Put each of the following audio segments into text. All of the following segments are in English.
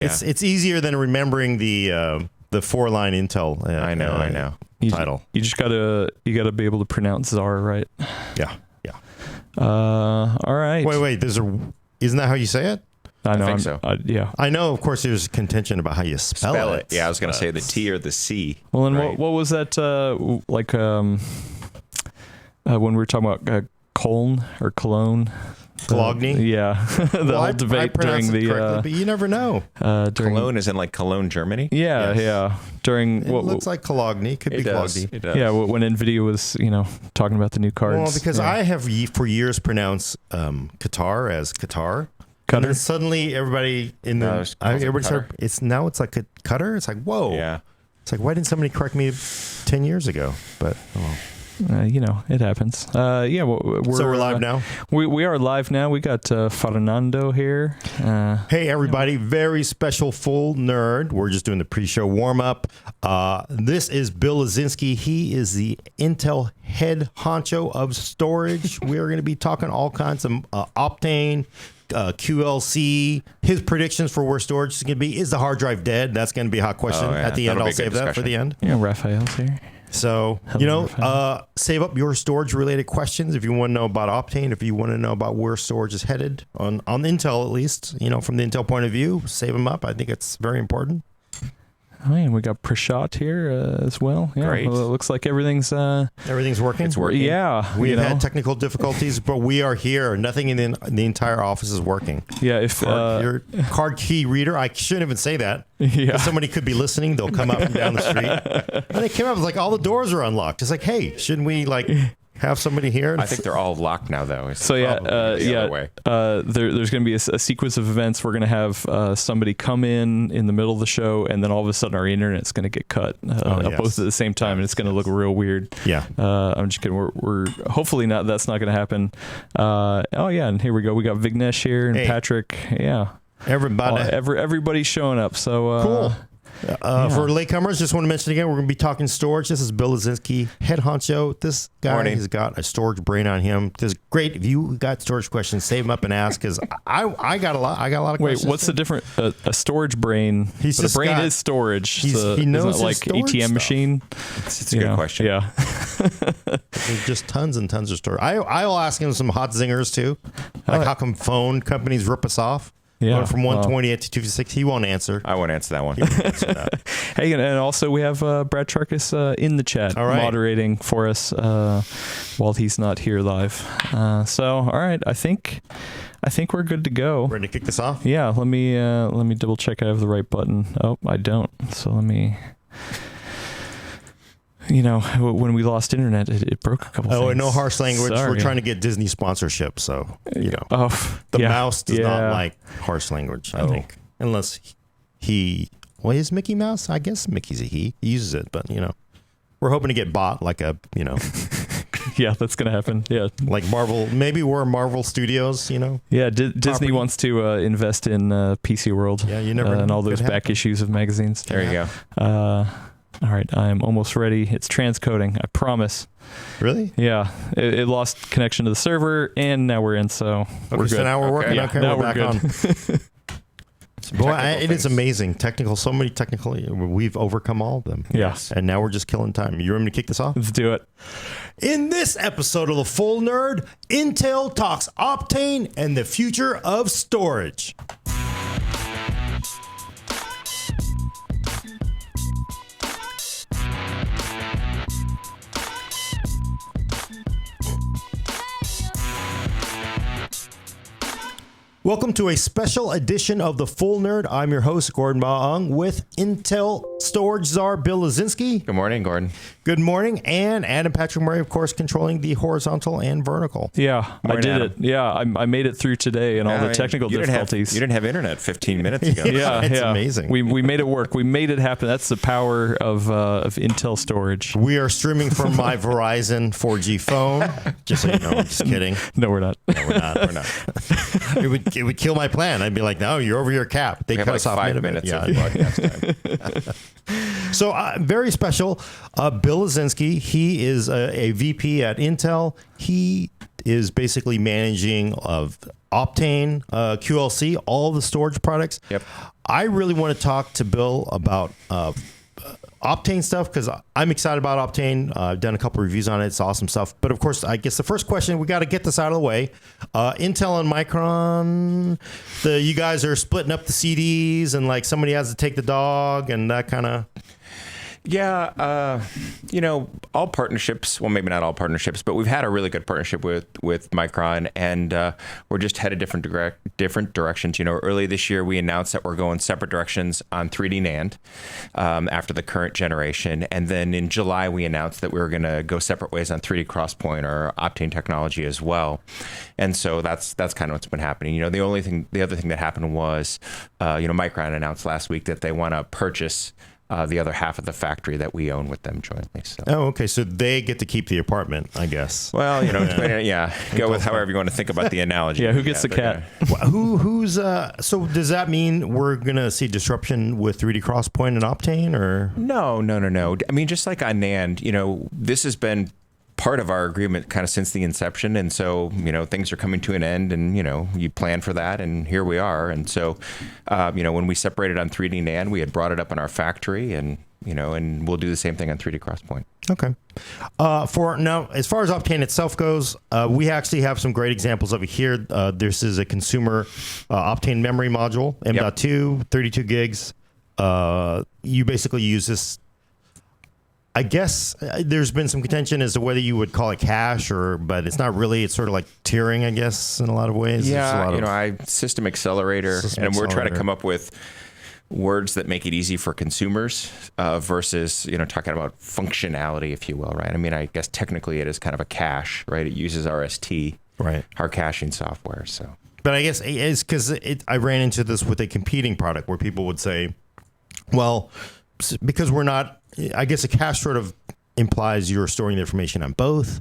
It's easier than remembering the 4-line Intel. I know. Title. You just gotta be able to pronounce Czar right. Yeah. All right. Wait. Isn't that how you say it? I know. I think so. Yeah. I know. Of course, there's contention about how you spell it. Yeah, I was going to say the T or the C. Well, and right? what was that when we were talking about Cologne or Cologne? Cologne? Yeah. The whole debate during the correctly, but you never know. During, Cologne is in like Cologne, Germany. Yeah, Yes. During It looks like Cologne. Could be Cologne. It does. Yeah, when Nvidia was talking about the new cards. Well, because I have for years pronounced Qatar as Qatar. And then suddenly everybody everybody started, it's like a Qatar. It's like, whoa. Yeah. It's like, why didn't somebody correct me 10 years ago? But it happens. So we're live now. We are live now. We got Fernando here. Hey everybody, very special full nerd. We're just doing the pre-show warm-up. This is Bill Lazinski. He is the Intel head honcho of storage. We are going to be talking all kinds of Optane, QLC, his predictions for where storage is going to be. Is the hard drive dead? That's going to be a hot question at the end. I'll save that for the end. Yeah, Raphael's here. So, save up your storage related questions if you want to know about Optane, if you want to know about where storage is headed on Intel, at least, from the Intel point of view, save them up. I think it's very important. Oh, and we got Prashant here as well. Yeah, great. Well, it looks like everything's working. It's working. Yeah, We've had technical difficulties, but we are here. Nothing in the entire office is working. Yeah, if your card key reader, I shouldn't even say that. Yeah, somebody could be listening. They'll come up and down the street, and they came up like all the doors are unlocked. It's like, hey, shouldn't we have somebody here? I think they're all locked now, though. So there's going to be a sequence of events. We're going to have somebody come in the middle of the show, and then all of a sudden our internet's going to get cut both at the same time, and it's going to look real weird. Yeah, I'm just kidding. We're hopefully not. That's not going to happen. And here we go. We got Vignesh here and Patrick. Yeah, everybody. Everybody's showing up. So cool. For latecomers, just want to mention again, we're going to be talking storage. This is Bill Lazinski, head honcho. This guy has got a storage brain on him. This is great. If you got storage questions, save them up and ask, because I got a lot of questions. Wait, what's the difference? A storage brain. The brain is storage. He knows like ATM stuff. machine. It's a good question. Yeah. There's just tons and tons of storage. I will ask him some hot zingers too. Like how come phone companies rip us off? Yeah, going from 128 to 256. He won't answer. I won't answer that one. Hey, and also we have Brad Charkis in the chat moderating for us while he's not here live. So, all right, I think we're good to go. Ready to kick this off? Yeah, let me double check I have the right button. Oh, I don't. So let me. When we lost internet, it broke a couple things. And no harsh language. Sorry. We're trying to get Disney sponsorship, so, the mouse does not like harsh language, I think. Unless is Mickey Mouse? I guess Mickey's a he. He uses it, but, we're hoping to get bought like a, Yeah, that's going to happen. Yeah. Like Marvel. Maybe we're Marvel Studios, Yeah, Disney wants to invest in PC World. Yeah, you never know. And all those back issues of magazines. There you go. All right, I'm almost ready. It's transcoding, I promise. Really? Yeah, it lost connection to the server, and now we're in, so we're good. So now we're working. Yeah, okay, now we're we're back good. on. Boy, it is amazing. So many technical. We've overcome all of them. Yes. And now we're just killing time. You ready to kick this off? Let's do it. In this episode of The Full Nerd, Intel talks Optane and the future of storage. Welcome to a special edition of The Full Nerd. I'm your host, Gordon Baung, with Intel storage czar Bill Lazinski. Good morning, Gordon. Good morning. And Adam Patrick Murray, of course, controlling the horizontal and vertical. Yeah, morning, I did Adam. it. Yeah, I made it through today and all the technical difficulties. You didn't have internet 15 minutes ago. Yeah, it's amazing. We made it work. We made it happen. That's the power of Intel storage. We are streaming from my Verizon 4G phone. Just so you know, I'm just kidding. No, we're not. No, we're not. We're not. It would kill my plan. I'd be like, no, you're over your cap. They cut us off 5 minutes of broadcast time. So very special. Bill Lazinski, he is a VP at Intel. He is basically managing of Optane, QLC, all the storage products. Yep. I really want to talk to Bill about Optane stuff because I'm excited about Optane. I've done a couple reviews on it. It's awesome stuff. But of course, I guess the first question, we got to get this out of the way. Intel and Micron, you guys are splitting up the CDs and like somebody has to take the dog and that kind of... Yeah, all partnerships, well, maybe not all partnerships, but we've had a really good partnership with Micron, and we're just headed different directions. Early this year, we announced that we're going separate directions on 3D NAND after the current generation. And then in July, we announced that we were going to go separate ways on 3D XPoint or Optane technology as well. And so that's kind of what's been happening. The other thing that happened was, Micron announced last week that they want to purchase the other half of the factory that we own with them jointly. So. Oh, okay. So they get to keep the apartment, I guess. Well, go with however you want to think about the analogy. Yeah, who gets the cat? Who's so does that mean we're going to see disruption with 3D XPoint and Optane or? No. I mean, just like on NAND, this has been part of our agreement kind of since the inception. And so, things are coming to an end and, you plan for that and here we are. And so, when we separated on 3D NAND, we had brought it up in our factory and, and we'll do the same thing on 3D XPoint. Okay. For now, as far as Optane itself goes, we actually have some great examples of it here. This is a consumer Optane memory module, M.2, 32 gigs. You basically use this. I guess there's been some contention as to whether you would call it cache but it's not really. It's sort of like tiering, I guess, in a lot of ways. Yeah, system accelerator, we're trying to come up with words that make it easy for consumers versus, talking about functionality, if you will, right? I mean, I guess technically it is kind of a cache, right? It uses RST, right? Our caching software, so. But I guess it's because I ran into this with a competing product where people would say, well, because we're not, I guess a cache sort of implies you're storing the information on both.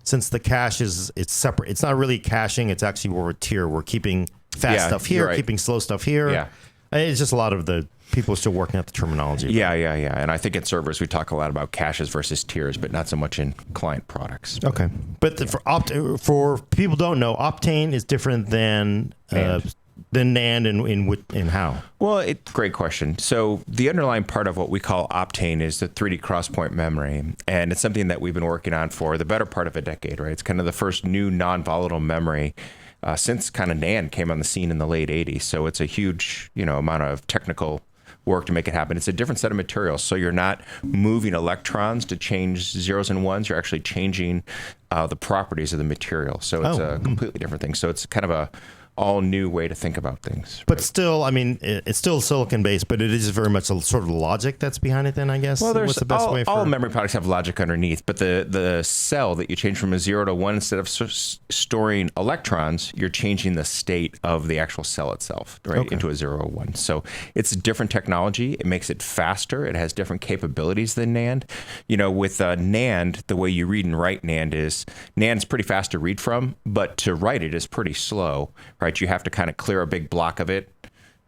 Since the cache it's separate. It's not really caching. It's actually we're a tier. We're keeping fast stuff here, right. Keeping slow stuff here. Yeah. It's just a lot of the people are still working out the terminology. Yeah. And I think in servers, we talk a lot about caches versus tiers, but not so much in client products. Okay. But for people who don't know, Optane is different than NAND in how? Well, great question. So the underlying part of what we call Optane is the 3D XPoint memory, and it's something that we've been working on for the better part of a decade, right? It's kind of the first new non-volatile memory since kind of NAND came on the scene in the late 80s. So it's a huge, amount of technical work to make it happen. It's a different set of materials. So you're not moving electrons to change zeros and ones. You're actually changing the properties of the material. So it's a completely different thing. So it's kind of a all new way to think about things. Right? But still, I mean, it's still silicon based, but it is very much a sort of logic that's behind it then, I guess. Well, what's the best way for all memory products have logic underneath, but the cell that you change from a 0 to 1, instead of storing electrons, you're changing the state of the actual cell itself, right, into a 0 or 1. So it's a different technology. It makes it faster. It has different capabilities than NAND. With NAND, the way you read and write NAND's pretty fast to read from, but to write it is pretty slow, right? You have to kind of clear a big block of it,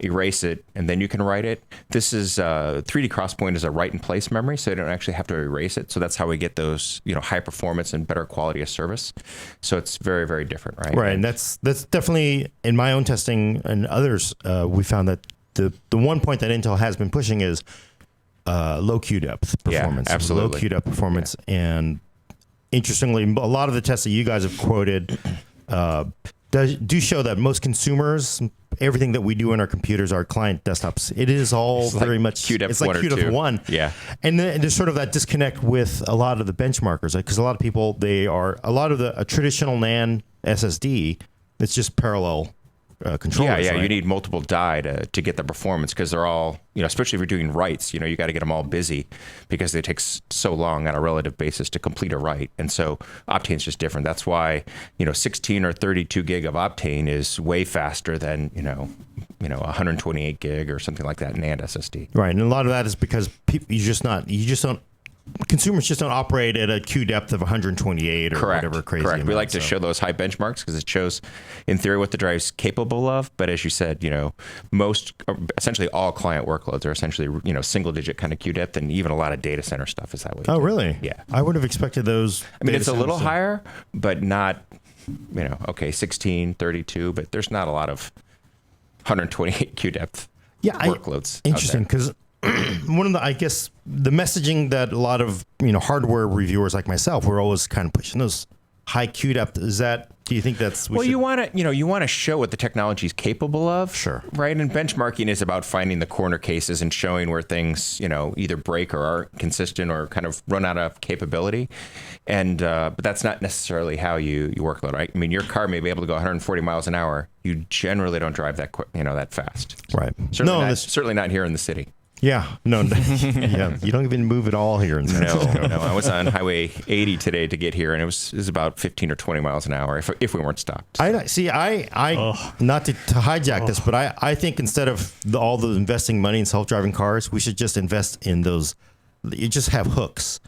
erase it, and then you can write it. This is 3D XPoint is a write-in-place memory, so you don't actually have to erase it. So that's how we get those, high performance and better quality of service. So it's very, very different, right? Right, and that's definitely in my own testing and others, we found that the one point that Intel has been pushing is low Q depth performance. Yeah, absolutely. Low Q depth performance, and interestingly, a lot of the tests that you guys have quoted do show that most consumers, everything that we do in our computers, our client desktops, it is all it's very like much QDEP it's like QDEP 1. Yeah. And then there's sort of that disconnect with a lot of the benchmarkers, because a lot of people, a lot of a traditional NAND SSD, it's just parallel controllers. Yeah, right? You need multiple die to get the performance, because they're all, especially if you're doing writes, you got to get them all busy because they take so long on a relative basis to complete a write. And so Optane's just different. That's why, 16 or 32 gig of Optane is way faster than, 128 gig or something like that NAND SSD. Right. And a lot of that is because consumers just don't operate at a Q depth of 128 or whatever crazy amount. We like to show those high benchmarks because it shows, in theory, what the drive's capable of. But as you said, essentially all client workloads are essentially, single-digit kind of Q depth, and even a lot of data center stuff is that way. Oh, really? Yeah. I would have expected those. I mean, it's a little higher, but not okay, 16, 32, but there's not a lot of 128 Q depth workloads. Interesting, because one of the, I guess, the messaging that a lot of hardware reviewers like myself, we're always kind of pushing those high Q depth. Is that? Do you think that's? You want to show what the technology is capable of. Sure. Right, and benchmarking is about finding the corner cases and showing where things either break or aren't consistent or kind of run out of capability. And but that's not necessarily how you workload. Right. I mean, your car may be able to go 140 miles an hour. You generally don't drive that that fast. Right. Certainly not here in the city. Yeah, no, yeah, you don't even move at all here in San Francisco. No. I was on Highway 80 today to get here, and it was about 15 or 20 miles an hour if we weren't stopped. I not to hijack this, but I think instead of all the investing money in self-driving cars, we should just invest in those. You just have hooks.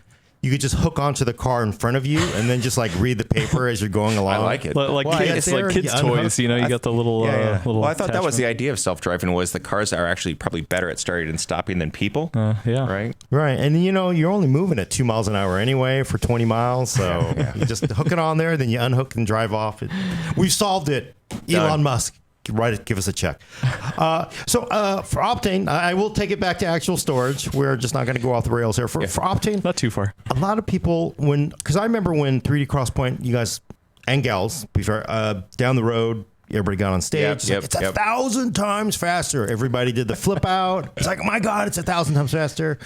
You could just hook onto the car in front of you and then just read the paper as you're going along. I like it. Like kids toys, you got the little. Little well, I thought that was the idea of self-driving was the cars are actually probably better at starting and stopping than people. Right. And you're only moving at 2 miles an hour anyway for 20 miles, so you just hook it on there, then you unhook and drive off. We've solved it. Elon Musk. Give us a check. So for Optane, I will take it back to actual storage. We're just not going to go off the rails here. For Optane, not too far. A lot of people, because I remember when 3D Crosspoint, you guys and gals, down the road, everybody got on stage. It's 1,000 times faster. Everybody did the flip out. It's like, oh my God, it's 1,000 times faster.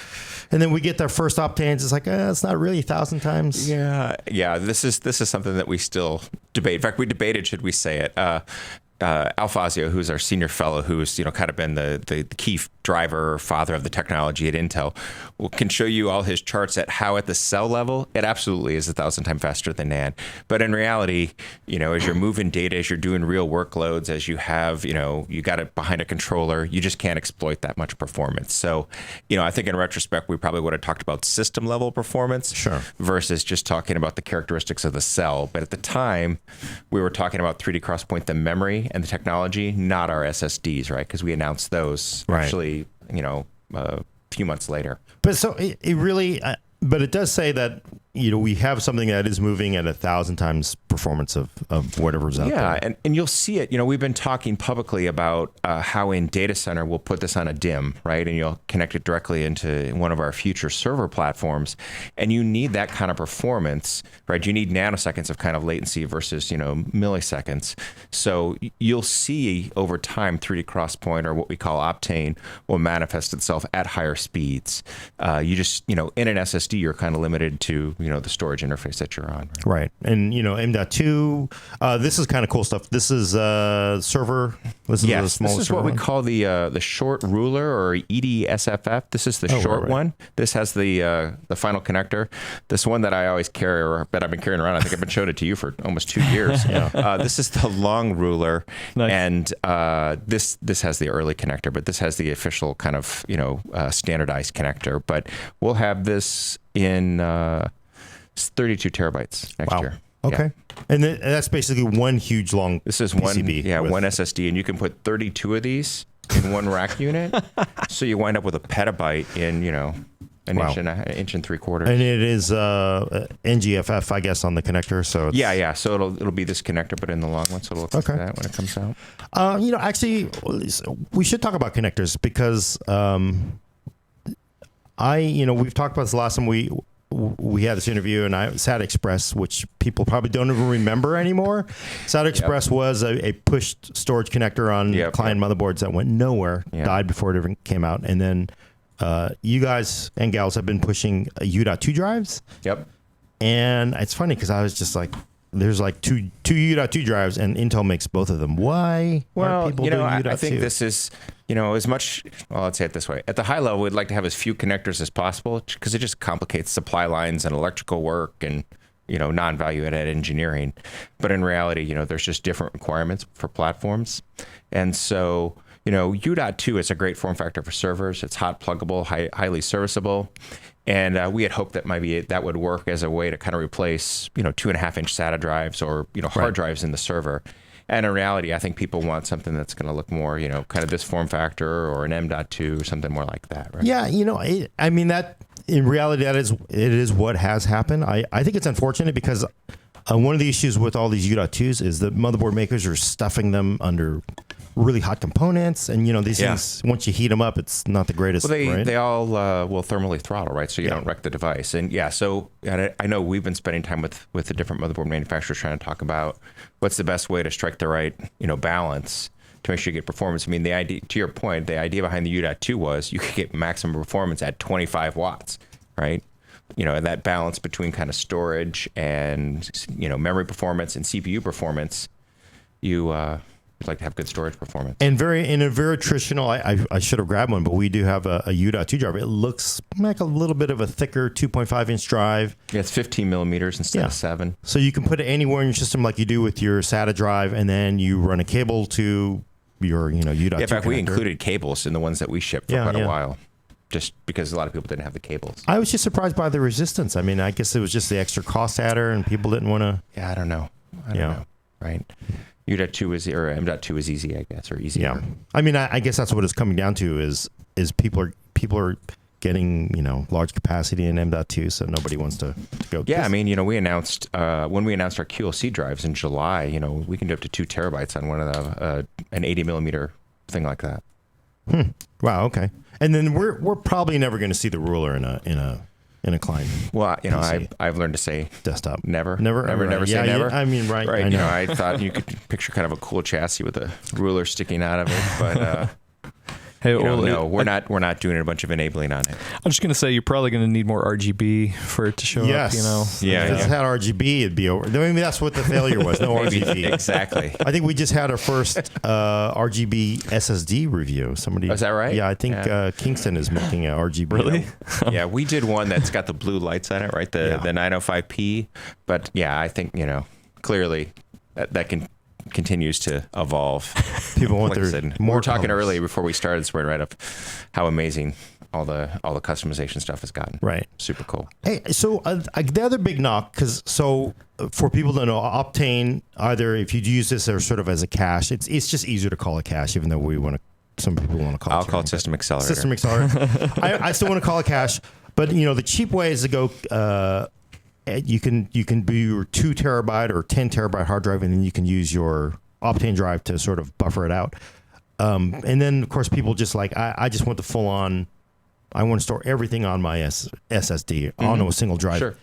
And then we get their first Optanes. It's like, it's not really 1,000 times. Yeah. This is something that we still debate. In fact, we debated, should we say it? Al Fazio, who's our senior fellow, who's kind of been the key driver or father of the technology at Intel, can show you all his charts at how at the cell level it absolutely is 1,000 times faster than NAND. But in reality, as you're moving data, as you're doing real workloads, as you have, you got it behind a controller, you just can't exploit that much performance. So, I think in retrospect, we probably would have talked about system level performance versus just talking about the characteristics of the cell. But at the time, we were talking about 3D Crosspoint, the memory and the technology, not our SSDs, right? Because we announced those actually, a few months later. But so it really, but it does say that we have something that is moving at 1,000 times performance of whatever's out there. Yeah, and you'll see it. We've been talking publicly about how in data center we'll put this on a DIMM, right? And you'll connect it directly into one of our future server platforms. And you need that kind of performance, right? You need nanoseconds of kind of latency versus, milliseconds. So you'll see over time 3D Crosspoint, or what we call Optane, will manifest itself at higher speeds. You just, in an SSD, you're kind of limited to, the storage interface that you're on. Right. And, M.2, this is kind of cool stuff. This is server. This is a small this is what we call the short ruler, or EDSFF. This is the short one. This has the final connector. This one that I always carry, or that I've been carrying around, I think I've been showing it to you for almost 2 years. This is the long ruler. Nice. And this has the early connector, but this has the official kind of, standardized connector. But we'll have this in 32 terabytes next year. Okay. Yeah. And that's basically one huge long This is PCB one SSD, and you can put 32 of these in one rack unit. So you wind up with a petabyte in, an inch and 3/4. And it is NGFF, I guess, on the connector. So it's, So it'll be this connector, but in the long one. So it'll look like that when it comes out. Actually, we should talk about connectors because we've talked about this last time we had this interview, and SATA Express, which people probably don't even remember anymore. SATA Express was a pushed storage connector on client motherboards that went nowhere, died before it ever came out. And then you guys and gals have been pushing U.2 drives. Yep. And it's funny because I was just like, there's like two U.2 drives, and Intel makes both of them. Why? Well, I think this is, as much, let's say it this way. At the high level, we'd like to have as few connectors as possible because it just complicates supply lines and electrical work and, non-value added engineering. But in reality, there's just different requirements for platforms. And so, U.2 is a great form factor for servers. It's hot pluggable, highly serviceable. And we had hoped that maybe that would work as a way to kind of replace, 2.5-inch SATA drives or, hard drives in the server. And in reality, I think people want something that's going to look more, kind of this form factor or an M.2 or something more like that. Right? Yeah, that in reality, it is what has happened. I think it's unfortunate because one of the issues with all these U.2s is the motherboard makers are stuffing them under really hot components, and these things, once you heat them up, it's not the greatest. Well, they all will thermally throttle, right? So you don't wreck the device. And so I know we've been spending time with the different motherboard manufacturers trying to talk about what's the best way to strike the right balance to make sure you get performance. I mean, the idea, to your point, the idea behind the U.2 was you could get maximum performance at 25 watts, right? And that balance between kind of storage and memory performance and CPU performance, you'd like to have good storage performance. And in a very traditional, I should have grabbed one, but we do have a U.2 drive. It looks like a little bit of a thicker 2.5 inch drive. Yeah, it's 15 millimeters instead of 7. So you can put it anywhere in your system like you do with your SATA drive, and then you run a cable to your U.2 in fact, connector. We included cables in the ones that we shipped for quite a while, just because a lot of people didn't have the cables. I was just surprised by the resistance. I mean, I guess it was just the extra cost adder, and people didn't want to. Yeah, I don't know. Right? U.2 is, or M.2 is easy, I guess, or easier. Yeah. I mean, I guess that's what it's coming down to is people are getting large capacity in M.2, so nobody wants to go. Yeah, I mean, we announced when we announced our QLC drives in July. We can do up to 2 terabytes on one of an 80 millimeter thing like that. Wow. Okay. And then we're probably never going to see the ruler in a client. Well, I've learned to say desktop. Never say never. Yeah, I mean, right. Right. I know. I thought you could picture kind of a cool chassis with a ruler sticking out of it, but hey, no, we're not doing a bunch of enabling on it. I'm just gonna say you're probably gonna need more RGB for it to show up. Yeah. If it had RGB, it'd be over. I mean, that's what the failure was. No RGB. Exactly. I think we just had our first RGB SSD review. Somebody. Is that right? Yeah, I think Kingston is making a RGB. Really? Yeah, we did one that's got the blue lights on it, right? The 905p. But yeah, I think clearly that continues to evolve. People want like their I said, more. We were talking colors. earlier before we started, so we're right up how amazing all the customization stuff has gotten. Right. Super cool. Hey, so the other big knock, for people to know, Optane, either if you use this or sort of as a cache, it's just easier to call it cache, even though some people want to call it. I'll call it System Accelerator. System Accelerator. I still want to call it cache, but the cheap way is to go. You can do your 2 terabyte or 10 terabyte hard drive, and then you can use your Optane drive to sort of buffer it out. And then of course people just I just want the full on. I want to store everything on my SSD on a single drive. Sure.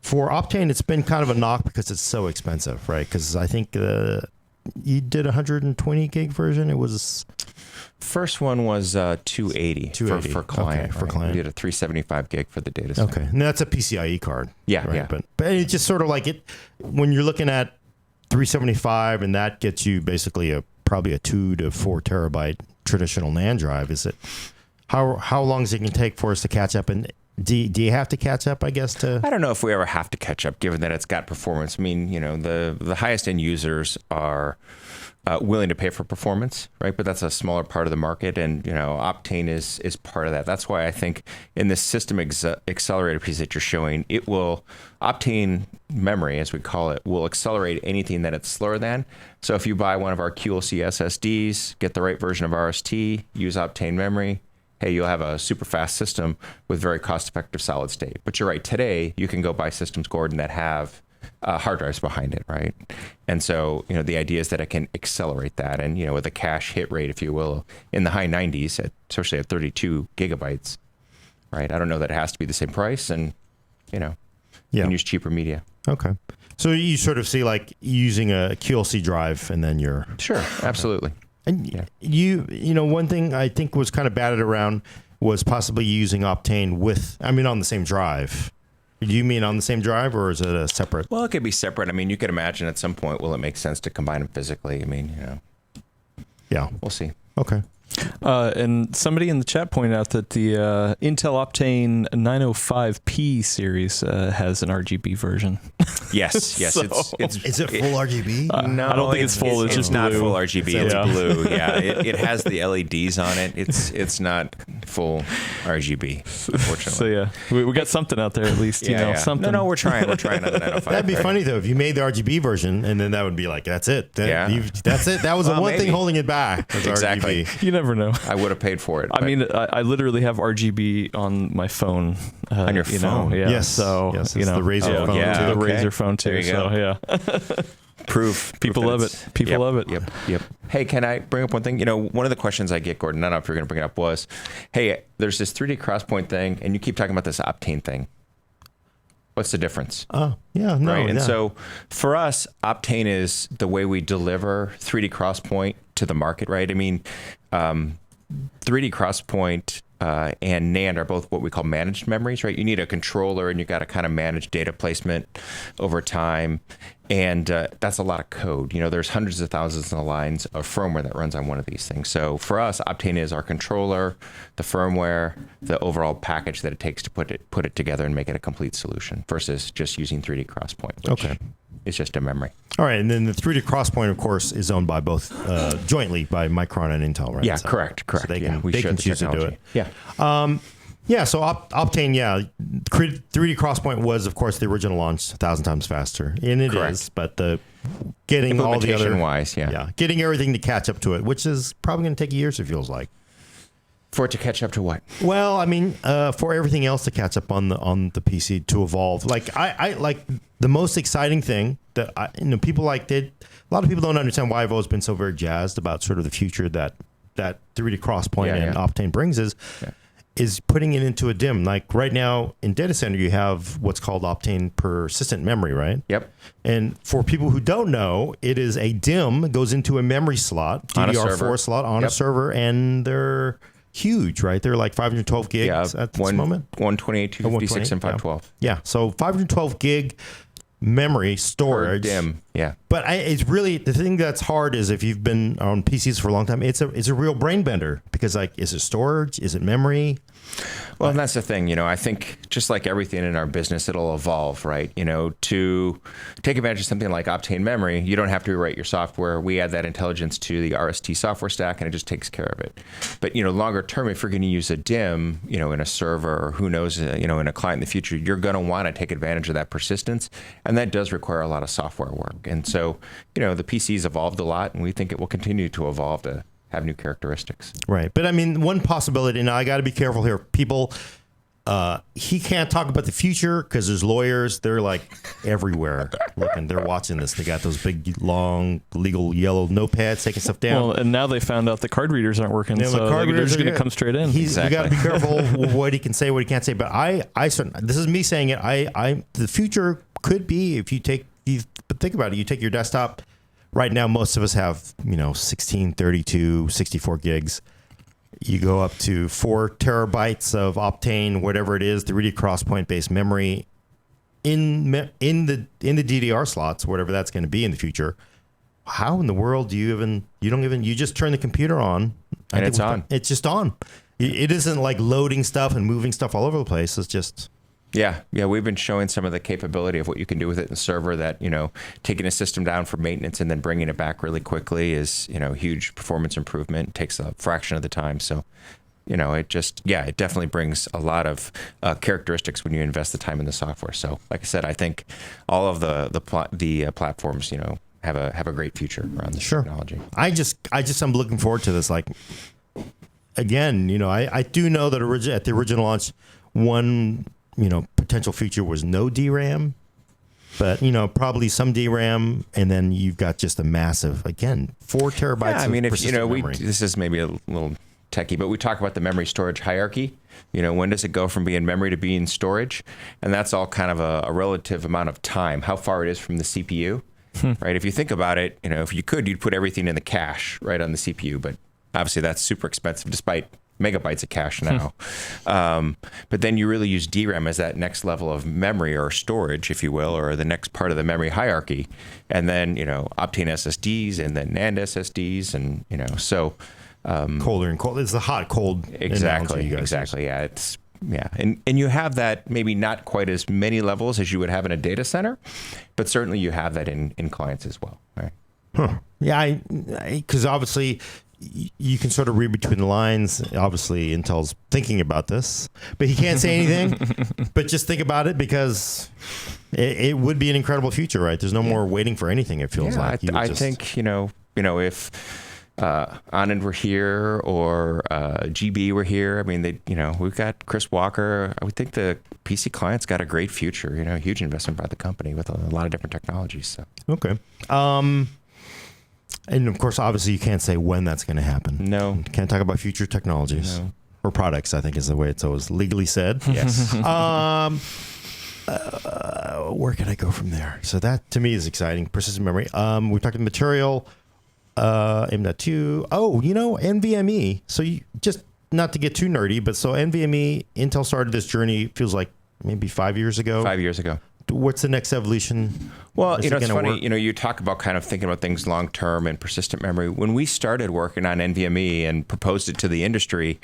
For Optane, it's been kind of a knock because it's so expensive, right? Because I think you did a 120 gig version. It was. First one was 280 for client. Okay, for right? client. We did a 375 gig for the data center. Okay, and that's a PCIe card. Yeah, right? yeah. But it's just sort of like it when you're looking at 375, and that gets you basically probably a 2 to 4 terabyte traditional NAND drive. Is it how long is it going to take for us to catch up? And do you have to catch up? I guess I don't know if we ever have to catch up, given that it's got performance. I mean, the highest end users are willing to pay for performance, right? But that's a smaller part of the market, and Optane is part of that. That's why I think in this system accelerator piece that you're showing, it will Optane memory, as we call it, will accelerate anything that it's slower than. So if you buy one of our QLC SSDs, get the right version of RST, use Optane memory, hey, you'll have a super fast system with very cost-effective solid state. But you're right. Today, you can go buy systems, Gordon, that have hard drives behind it, right? And so, the idea is that it can accelerate that, and with a cache hit rate, if you will, in the high 90s, especially at 32 gigabytes, right? I don't know that it has to be the same price, and you can use cheaper media. Okay, so you sort of see like using a QLC drive, and then you're sure, absolutely. And one thing I think was kind of batted around was possibly using Optane on the same drive. Do you mean on the same drive, or is it a separate? Well, it could be separate. I mean, you could imagine at some point, will it make sense to combine them physically? I mean, Yeah. We'll see. Okay. And somebody in the chat pointed out that the Intel Optane 905P series has an RGB version. Yes. So, is it full RGB? No, I don't think it's full. It's just not blue. full RGB. It's blue. Yeah, it has the LEDs on it. It's not full RGB, unfortunately. So yeah, we got something out there at least. Something. No, we're trying on the 905. That'd be funny though if you made the RGB version, and then that would be like, that's it. That's it. That was the one thing holding it back. Was exactly. RGB. You never know. I would have paid for it. I mean, I literally have RGB on my phone. On your phone? Yeah. Yes. So yes, it's the Razr phone. yeah. Too. The Okay. Razr phone too. There you So go. yeah. Proof. People that love it's- it. People love it. Yep. Hey, can I bring up one thing? One of the questions I get, Gordon, I don't know if you're going to bring it up, was, hey, there's this 3D XPoint thing, and you keep talking about this Optane thing. What's the difference? Oh, yeah. No, Right. And yeah. so for us, Optane is the way we deliver 3D XPoint to the market, right? I mean, 3D XPoint and NAND are both what we call managed memories, right? You need a controller and you got to kind of manage data placement over time. And that's a lot of code. There's hundreds of thousands of lines of firmware that runs on one of these things. So for us, Optane is our controller, the firmware, the overall package that it takes to put it together and make it a complete solution versus just using 3D XPoint, which is just a memory. All right, and then the 3D XPoint, of course, is owned by both jointly by Micron and Intel, right? Yeah, So- correct. So they can, we they share can the choose to do technology. it. Yeah. Yeah, so Optane, 3D XPoint was, of course, the original launch 1,000 times faster, and it Correct. is. But getting all the other Implementation-wise, yeah. getting everything to catch up to it, which is probably going to take years. It feels like. For it to catch up to what? Well, I mean, for everything else to catch up on the PC to evolve. Like I like the most exciting thing that people like did. A lot of people don't understand why I've always been so very jazzed about sort of the future that 3D XPoint and Optane brings is putting it into a DIMM. Like right now in data center, you have what's called Optane persistent memory, right? Yep. And for people who don't know, it is a DIMM. It goes into a memory slot, On a DDR4 server. slot on a Yep. server, and they're huge, right? They're like 512 gigs at this moment. 128, 256, and 512. Yeah, so 512 gig memory storage. DIMM. Yeah. But it's really the thing that's hard is if you've been on PCs for a long time, it's a real brain bender because is it storage? Is it memory? Well, and that's the thing, I think just like everything in our business, it'll evolve, right? To take advantage of something like Optane memory, you don't have to rewrite your software. We add that intelligence to the RST software stack and it just takes care of it. But, longer term, if you're going to use a DIMM, in a server or who knows, in a client in the future, you're going to want to take advantage of that persistence. And that does require a lot of software work. And so, the PC's evolved a lot and we think it will continue to evolve to have new characteristics. Right. But I mean, one possibility, and I got to be careful here. People, he can't talk about the future because there's lawyers. They're like everywhere looking. They're watching this. They got those big, long, legal yellow notepads taking stuff down. Well, and now they found out the card readers aren't working, Yeah, the so card they're readers just are going to good. come straight in. You got to be careful what he can say, what he can't say. But this is me saying it. The future could be but think about it. You take your desktop. Right now, most of us have, 16, 32, 64 gigs. You go up to 4 terabytes of Optane, whatever it is, the 3D XPoint-based memory in the DDR slots, whatever that's going to be in the future. How in the world do you just turn the computer on. And it's on. It's just on. It isn't like loading stuff and moving stuff all over the place. It's just... Yeah, we've been showing some of the capability of what you can do with it in the server that, taking a system down for maintenance and then bringing it back really quickly is, huge performance improvement. It takes a fraction of the time. So, it definitely brings a lot of characteristics when you invest the time in the software. So, like I said, I think all of the platforms, have a great future around this technology. I'm looking forward to this. Like, again, I do know that at the original launch, one potential feature was no DRAM, but probably some DRAM, and then you've got just a massive, again, 4 terabytes. Yeah, I mean, of if memory. this is maybe a little techie, but we talk about the memory storage hierarchy. When does it go from being memory to being storage? And that's all kind of a relative amount of time, how far it is from the CPU, right? If you think about it, if you could, you'd put everything in the cache right on the CPU, but obviously that's super expensive, despite megabytes of cache now. But then you really use DRAM as that next level of memory or storage, if you will, or the next part of the memory hierarchy. And then, Optane SSDs and then NAND SSDs. And, so. Colder and colder. It's the hot, cold. Exactly. You guys Exactly. Yeah. And you have that maybe not quite as many levels as you would have in a data center, but certainly you have that in clients as well. Right. Huh. Yeah. Because obviously, you can sort of read between the lines. Obviously, Intel's thinking about this, but he can't say anything. But just think about it, because it would be an incredible future, right? There's no more waiting for anything. It feels like. I think if Anand were here or GB were here, I mean, we've got Chris Walker. I would think the PC client's got a great future. A huge investment by the company with a lot of different technologies. So okay. And of course, obviously, you can't say when that's going to happen. No, you can't talk about future technologies or products. I think is the way it's always legally said. Yes. Where can I go from there? So that to me is exciting. Persistent memory. We talked about material. M.2. Oh, NVMe. So just not to get too nerdy, but so NVMe, Intel started this journey, feels like maybe 5 years ago. 5 years ago. What's the next evolution? Well, it's funny, you talk about kind of thinking about things long term and persistent memory. When we started working on NVMe and proposed it to the industry,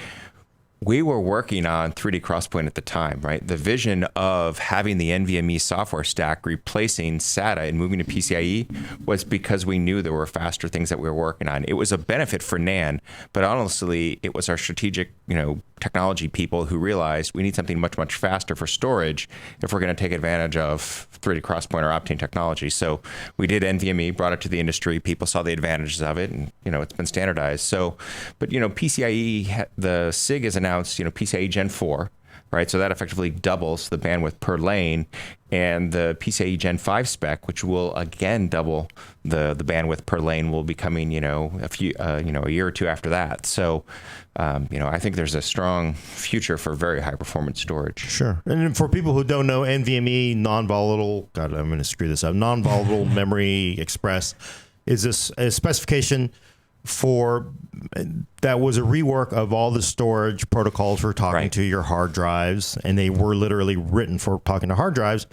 we were working on 3D XPoint at the time, right? The vision of having the NVMe software stack replacing SATA and moving to PCIe was because we knew there were faster things that we were working on. It was a benefit for NAND, but honestly, it was our strategic, technology people who realized we need something much, much faster for storage if we're going to take advantage of 3D XPoint or Optane technology. So we did NVMe, brought it to the industry. People saw the advantages of it, and it's been standardized. So, but PCIe, the SIG has announced PCIe Gen 4. Right, so that effectively doubles the bandwidth per lane, and the PCIe Gen 5 spec, which will again double the bandwidth per lane, will be coming a year or two after that. So, I think there's a strong future for very high performance storage. Sure, and for people who don't know, NVMe, non-volatile. God, I'm going to screw this up. Non-volatile memory express is this a specification that was a rework of all the storage protocols for talking to your hard drives, and they were literally written for talking to hard drives.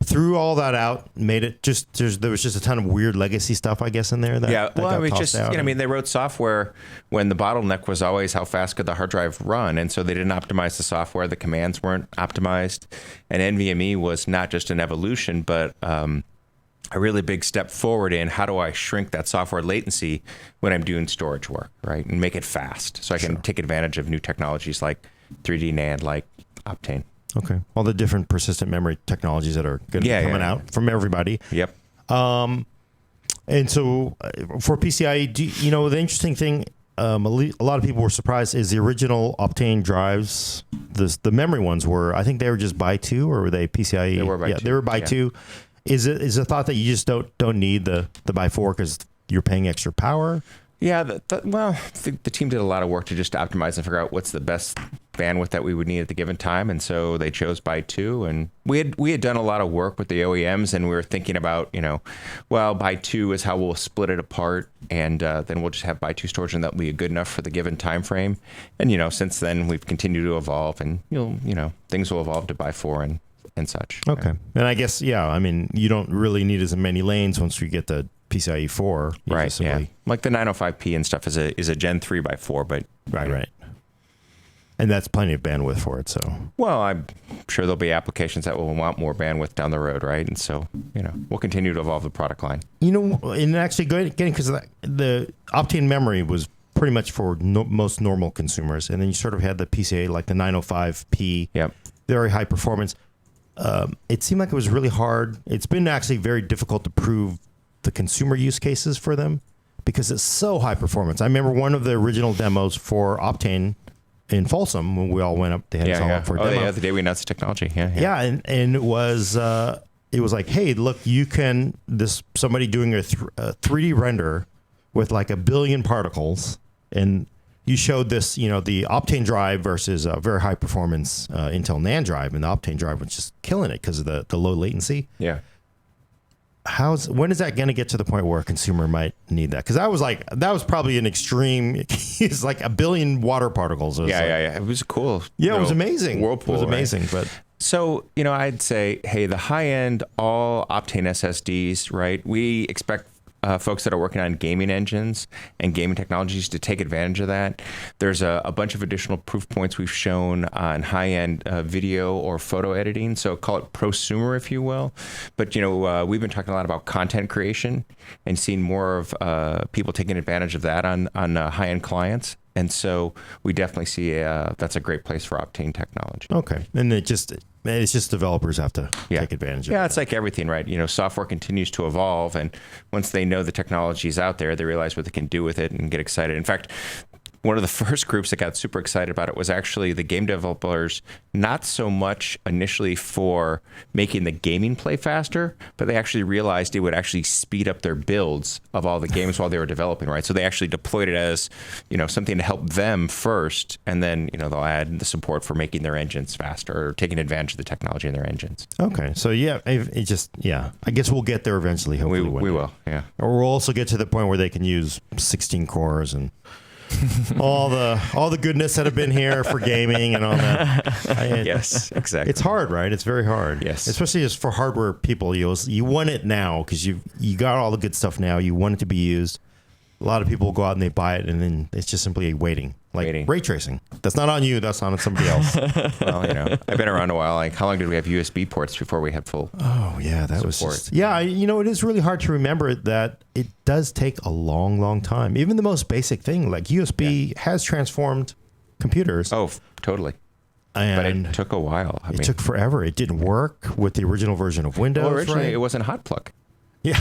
Threw all that out, made it there was just a ton of weird legacy stuff, I guess, in there. They wrote software when the bottleneck was always how fast could the hard drive run, and so they didn't optimize the software. The commands weren't optimized, and NVMe was not just an evolution, but a really big step forward in how do I shrink that software latency when I'm doing storage work, right? And make it fast so I can take advantage of new technologies like 3D NAND, like Optane. Okay. All the different persistent memory technologies that are going to be coming out from everybody. Yep. And so for PCIe, the interesting thing, a lot of people were surprised is the original Optane drives, the memory ones I think they were just by 2, or were they PCIe? They were by 2. They were by 2. Is a thought that you just don't need the by 4 because you're paying extra power? Yeah, the team did a lot of work to just optimize and figure out what's the best bandwidth that we would need at the given time, and so they chose by 2. And we had done a lot of work with the OEMs, and we were thinking about by 2 is how we'll split it apart, and then we'll just have by 2 storage, and that'll be good enough for the given time frame. And since then we've continued to evolve, and things will evolve to by 4 and such. Okay. And I guess, you don't really need as many lanes once we get the PCIe 4. Right, yeah. Like the 905P and stuff is a Gen 3 by 4, but... Right. And that's plenty of bandwidth for it, so... Well, I'm sure there'll be applications that will want more bandwidth down the road, right? And so, we'll continue to evolve the product line. And actually getting, because the Optane memory was pretty much for most normal consumers, and then you sort of had the PCIe, like the 905P, very high performance. It seemed like it was really hard. It's been actually very difficult to prove the consumer use cases for them because it's so high performance. I remember one of the original demos for Optane in Folsom when we all went up. They had us all up for a demo. Yeah, the day we announced the technology. Yeah, and it was like, hey, look, you can somebody doing a 3D render with like 1 billion particles, and you showed this, the Optane drive versus a very high performance Intel NAND drive, and the Optane drive was just killing it because of the low latency. Yeah. When is that going to get to the point where a consumer might need that? Because that was probably an extreme. It's like 1 billion water particles. It was cool. Yeah, it was amazing. Whirlpool. It was amazing, right? But. So, I'd say, hey, the high end, all Optane SSDs, right? We expect folks that are working on gaming engines and gaming technologies to take advantage of that. There's a bunch of additional proof points we've shown on high-end video or photo editing. So call it prosumer, if you will. But, we've been talking a lot about content creation and seeing more of people taking advantage of that on high-end clients. And so we definitely see that's a great place for Optane technology. Okay. And it's just developers have to take advantage of it. Yeah, it's like everything, right? Software continues to evolve. And once they know the technology is out there, they realize what they can do with it and get excited. In fact, one of the first groups that got super excited about it was actually the game developers, not so much initially for making the gaming play faster, but they actually realized it would actually speed up their builds of all the games while they were developing, right? So they actually deployed it as, something to help them first, and then, they'll add the support for making their engines faster or taking advantage of the technology in their engines. Okay. So I guess we'll get there eventually, hopefully. We will, yeah. Or we'll also get to the point where they can use 16 cores and all the goodness that have been here for gaming and all that. Yes, exactly. It's hard, right? It's very hard. Yes, especially just for hardware people. You want it now because you got all the good stuff now. You want it to be used. A lot of people go out and they buy it, and then it's just simply waiting. Ray tracing. That's not on you. That's on somebody else. Well, I've been around a while. Like, how long did we have USB ports before we had full? Oh yeah, that support? Was just, yeah. It is really hard to remember that it does take a long, long time. Even the most basic thing like USB has transformed computers. Oh, totally. But it took a while. It took forever. It didn't work with the original version of Windows. Well, originally it wasn't hot plug. Yeah.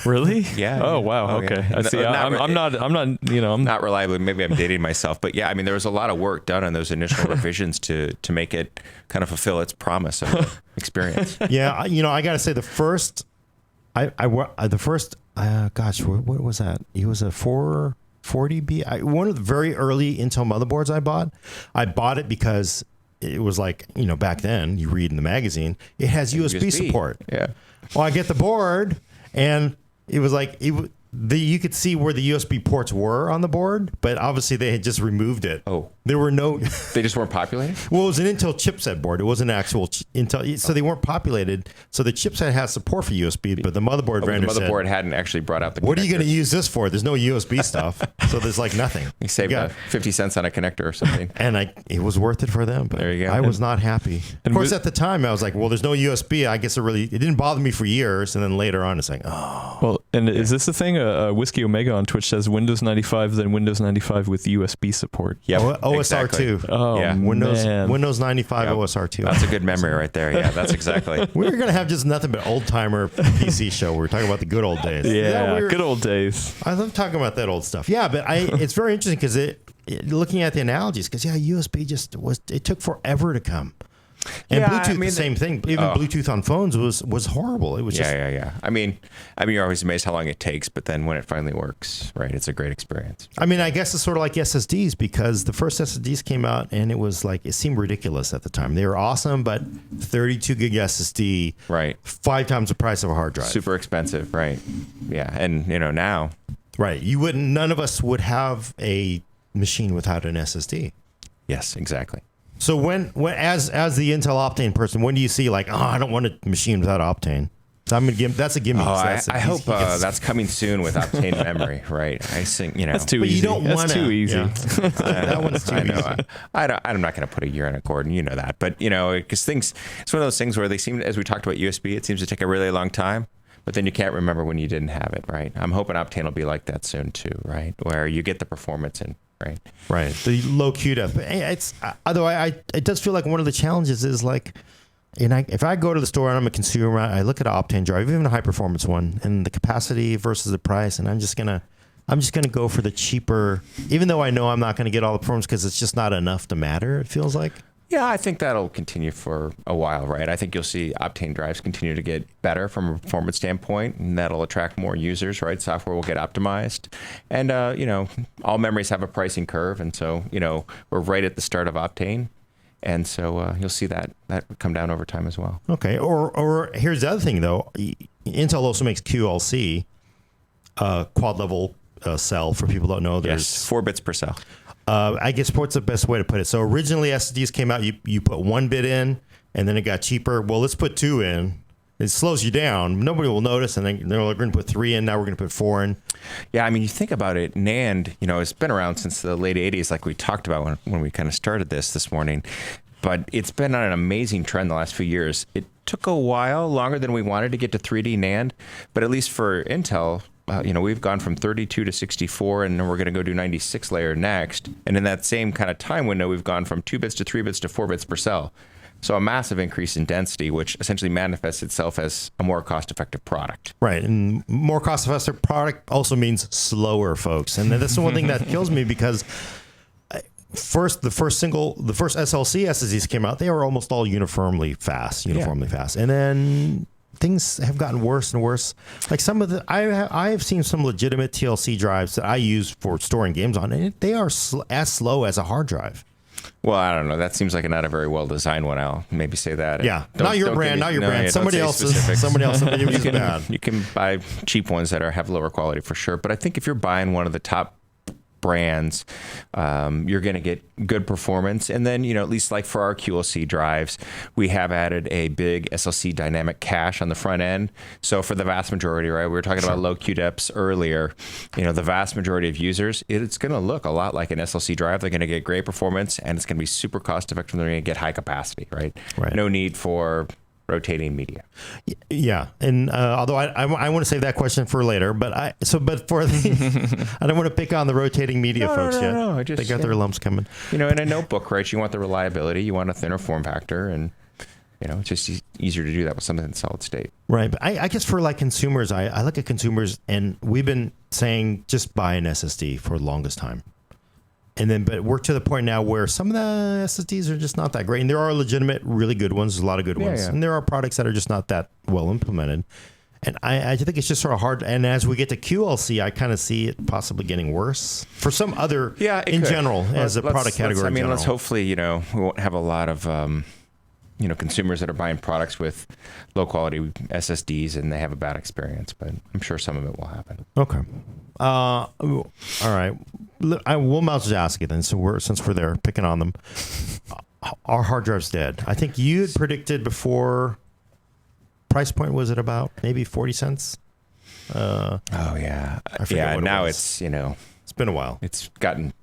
Really? Yeah. Oh wow. Okay. Yeah. I see. I'm not reliably. Maybe I'm dating myself, but yeah. I mean, there was a lot of work done on those initial revisions to make it kind of fulfill its promise of experience. Yeah. I got to say the first, what was that? It was a 440B. One of the very early Intel motherboards I bought it because it was like, back then you read in the magazine, it has USB support. Yeah. Well, I get the board. And it was like you could see where the USB ports were on the board, but obviously they had just removed it. Oh, there were no. They just weren't populated. Well, it was an Intel chipset board. It wasn't an actual Intel, so they weren't populated. So the chipset has support for USB, but the motherboard vendor said, hadn't actually brought out the. What are you going to use this for? There's no USB stuff, so there's like nothing. You saved 50 cents on a connector or something. And it was worth it for them. But there you go. I was not happy. Of course, at the time I was like, well, there's no USB. I guess it didn't bother me for years, and then later on it's like, oh. Well, and is this the thing? Whiskey Omega on Twitch says Windows 95, then Windows 95 with USB support. Yeah, OSR2. Exactly. Oh, yeah. man. Windows 95 OSR2. That's a good memory right there. Yeah, that's exactly. We were going to have just nothing but old timer PC show. We were talking about the good old days. Yeah, good old days. I love talking about that old stuff. Yeah, but it's very interesting because looking at the analogies, because USB it took forever to come. And Bluetooth, the same thing. Even Bluetooth on phones was horrible. It was yeah. I mean, you're always amazed how long it takes, but then when it finally works, right, it's a great experience. I mean, I guess it's sort of like SSDs because the first SSDs came out and it was like it seemed ridiculous at the time. They were awesome, but 32 gig SSD, right, 5 times the price of a hard drive, super expensive, right? Yeah, and now, right, none of us would have a machine without an SSD. Yes, exactly. So when as the Intel Optane person, when do you see like, I don't want a machine without Optane? So I'm gonna give that's a gimme. I hope that's coming soon with Optane memory, right? I think that's too but easy. You don't want too easy. Yeah. That one's too easy. I'm not going to put a year on a cord, and you know that. But because it's one of those things where they seem, as we talked about USB, it seems to take a really long time. But then you can't remember when you didn't have it, right? I'm hoping Optane will be like that soon too, right? Where you get the performance in. Right. The low QDEF. It's although it does feel like one of the challenges is like, if I go to the store and I'm a consumer, I look at an Optane drive, even a high performance one, and the capacity versus the price, and I'm just gonna go for the cheaper, even though I know I'm not gonna get all the performance because it's just not enough to matter. It feels like. Yeah, I think that'll continue for a while, right? I think you'll see Optane drives continue to get better from a performance standpoint, and that'll attract more users, right? Software will get optimized. And, all memories have a pricing curve. And so, we're right at the start of Optane. And so you'll see that come down over time as well. Okay. Or here's the other thing, though. Intel also makes QLC, quad level cell, for people who don't know. Yes, 4 bits per cell. I guess what's the best way to put it? So originally SSDs came out, you put 1 bit in, and then it got cheaper. Well, let's put 2 in, it slows you down. Nobody will notice, and then they're going to put 3 in. Now we're going to put 4 in. Yeah, I mean, you think about it, NAND, it's been around since the late 80s, like we talked about when we kind of started this morning. But it's been on an amazing trend the last few years. It took a while, longer than we wanted, to get to 3D NAND. But at least for Intel, we've gone from 32 to 64, and then we're going to go do 96 layer next. And in that same kind of time window, we've gone from 2 bits to 3 bits to 4 bits per cell. So a massive increase in density, which essentially manifests itself as a more cost-effective product. Right, and more cost-effective product also means slower, folks. And that's the one thing that kills me, because the first SLC SSDs came out, they were almost all uniformly fast. And then things have gotten worse and worse. Like some of I have seen some legitimate TLC drives that I use for storing games on, and they are as slow as a hard drive. Well, I don't know. That seems like not a very well designed one. I'll maybe say that. Yeah, not your brand. Somebody else's. Bad. You can buy cheap ones that have lower quality for sure. But I think if you're buying one of the top brands, you're going to get good performance. And then, at least like for our QLC drives, we have added a big SLC dynamic cache on the front end. So for the vast majority, right, we were talking about low QDEPs earlier, the vast majority of users, it's going to look a lot like an SLC drive. They're going to get great performance, and it's going to be super cost effective. They're going to get high capacity, right? No need for rotating media. Yeah, and although I want to save that question for later, but for the I don't want to pick on the rotating media folks yet. No, they got their lumps coming. In a notebook, right? You want the reliability, you want a thinner form factor, and it's just easier to do that with something in solid state. Right, but I guess for like consumers, I look at consumers, and we've been saying just buy an SSD for the longest time. But we're to the point now where some of the SSDs are just not that great. And there are legitimate, really good ones. There's a lot of good ones. Yeah. And there are products that are just not that well implemented. And I think it's just sort of hard. And as we get to QLC, I kind of see it possibly getting worse for some other, general, as a product category. Let's hopefully, we won't have a lot of, consumers that are buying products with low quality SSDs and they have a bad experience. But I'm sure some of it will happen. Okay. All right. We'll might as well ask it then. So since we're there picking on them, our hard drive's dead. I think you had predicted before. Price point was it about maybe 40 cents? Oh yeah, now it's it's been a while. It's gotten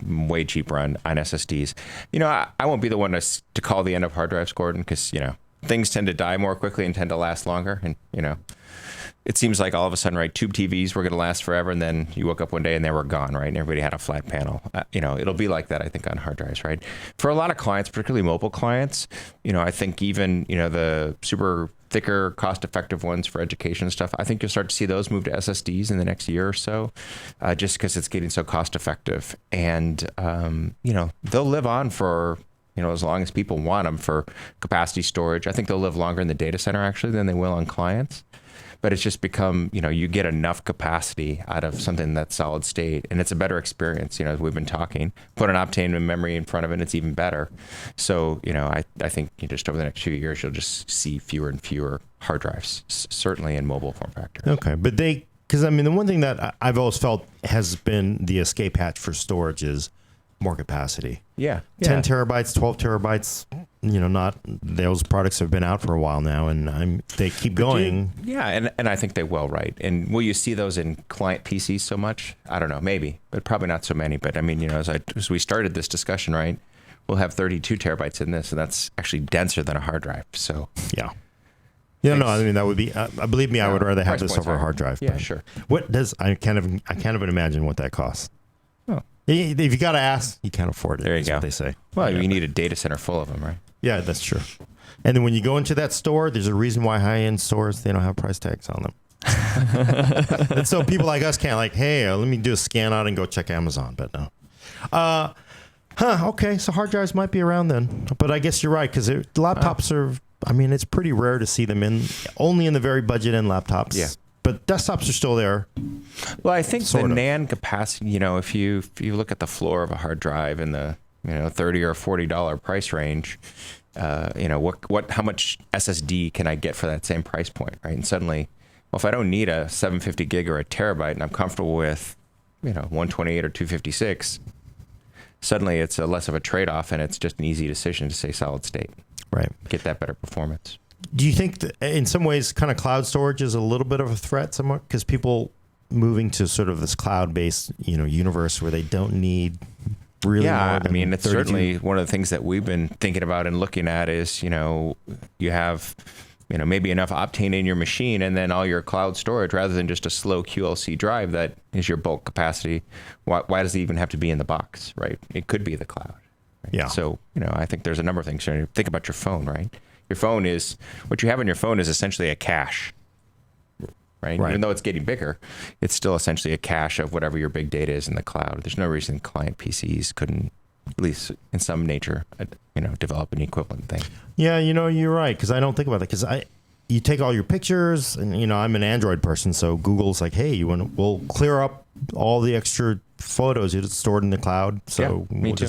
way cheaper on SSDs. I won't be the one to call the end of hard drives, Gordon, because things tend to die more quickly and tend to last longer, and it seems like all of a sudden, right, tube TVs were going to last forever, and then you woke up one day and they were gone, right, and everybody had a flat panel. It'll be like that, I think, on hard drives, right? For a lot of clients, particularly mobile clients, I think even, the super thicker, cost-effective ones for education and stuff, I think you'll start to see those move to SSDs in the next year or so, just because it's getting so cost-effective. And, they'll live on for as long as people want them for capacity storage. I think they'll live longer in the data center, actually, than they will on clients. But it's just become, you get enough capacity out of something that's solid state, and it's a better experience, as we've been talking. Put an Optane memory in front of it, it's even better. So, I think just over the next few years, you'll just see fewer and fewer hard drives, certainly in mobile form factors. Okay, but because the one thing that I've always felt has been the escape hatch for storage is more capacity. Yeah. 10 terabytes, 12 terabytes, not those products have been out for a while now, and they keep going. And I think they will, right? And will you see those in client PCs so much? I don't know, maybe, but probably not so many. But as we started this discussion, right, we'll have 32 terabytes in this, and that's actually denser than a hard drive. So yeah. That would be. Believe me, I would rather have this over a hard drive. Yeah, sure. What does I can't even imagine what that costs. Oh. If you got to ask, you can't afford it. There you go. What they say. Well, you need a data center full of them, right? Yeah, that's true. And then when you go into that store, there's a reason why high-end stores, they don't have price tags on them. And so people like us can't let me do a scan out and go check Amazon, but no. Okay, so hard drives might be around then. But I guess you're right, because laptops are, it's pretty rare to see them only in the very budget end laptops. Yeah. But desktops are still there. Well, I think the NAND capacity, if you look at the floor of a hard drive in the $30 or $40 price range, how much SSD can I get for that same price point, right? And suddenly, if I don't need a 750 gig or a terabyte, and I'm comfortable with 128 or 256, suddenly it's less of a trade-off, and it's just an easy decision to say solid state. Right. Get that better performance. Do you think that in some ways kind of cloud storage is a little bit of a threat somewhat? Because people moving to sort of this cloud-based, universe where they don't need really more than I mean, it's 32. certainly one of the things that we've been thinking about and looking at is, you have, maybe enough Optane in your machine and then all your cloud storage rather than just a slow QLC drive that is your bulk capacity. Why does it even have to be in the box, right? It could be the cloud. Right? Yeah. So, I think there's a number of things. Think about your phone, right? Your phone what you have on your phone is essentially a cache, right? Even though it's getting bigger, it's still essentially a cache of whatever your big data is in the cloud. There's no reason client PCs couldn't, at least in some nature, develop an equivalent thing. Yeah, you're right, because I don't think about that. Because you take all your pictures, and I'm an Android person, so Google's like, hey, we'll clear up all the extra photos it's stored in the cloud. So me too.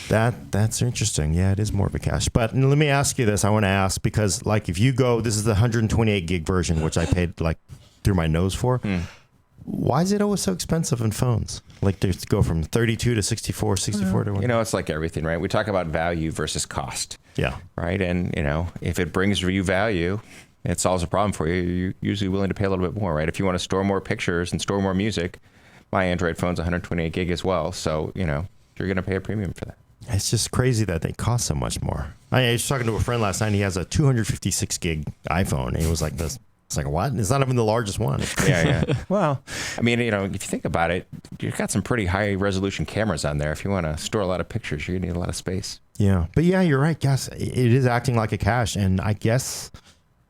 That's interesting. Yeah, it is more of a cache. But let me ask you this. I want to ask because, like, if you go, this is the 128 gig version, which I paid like through my nose for. Why is it always so expensive in phones? Like, to go from 32 to 64, 64 to 1. It's like everything, right? We talk about value versus cost. Yeah. Right. And, if it brings you value, it solves a problem for you. You're usually willing to pay a little bit more, right? If you want to store more pictures and store more music, my Android phone's 128 gig as well. So, you're going to pay a premium for that. It's just crazy that they cost so much more. I was talking to a friend last night. He has a 256 gig iPhone. And he was like, this. It's like, what? It's not even the largest one. Yeah. Well, I mean, if you think about it, you've got some pretty high resolution cameras on there. If you want to store a lot of pictures, you're going to need a lot of space. Yeah. But yeah, you're right. Yes, it is acting like a cache. And I guess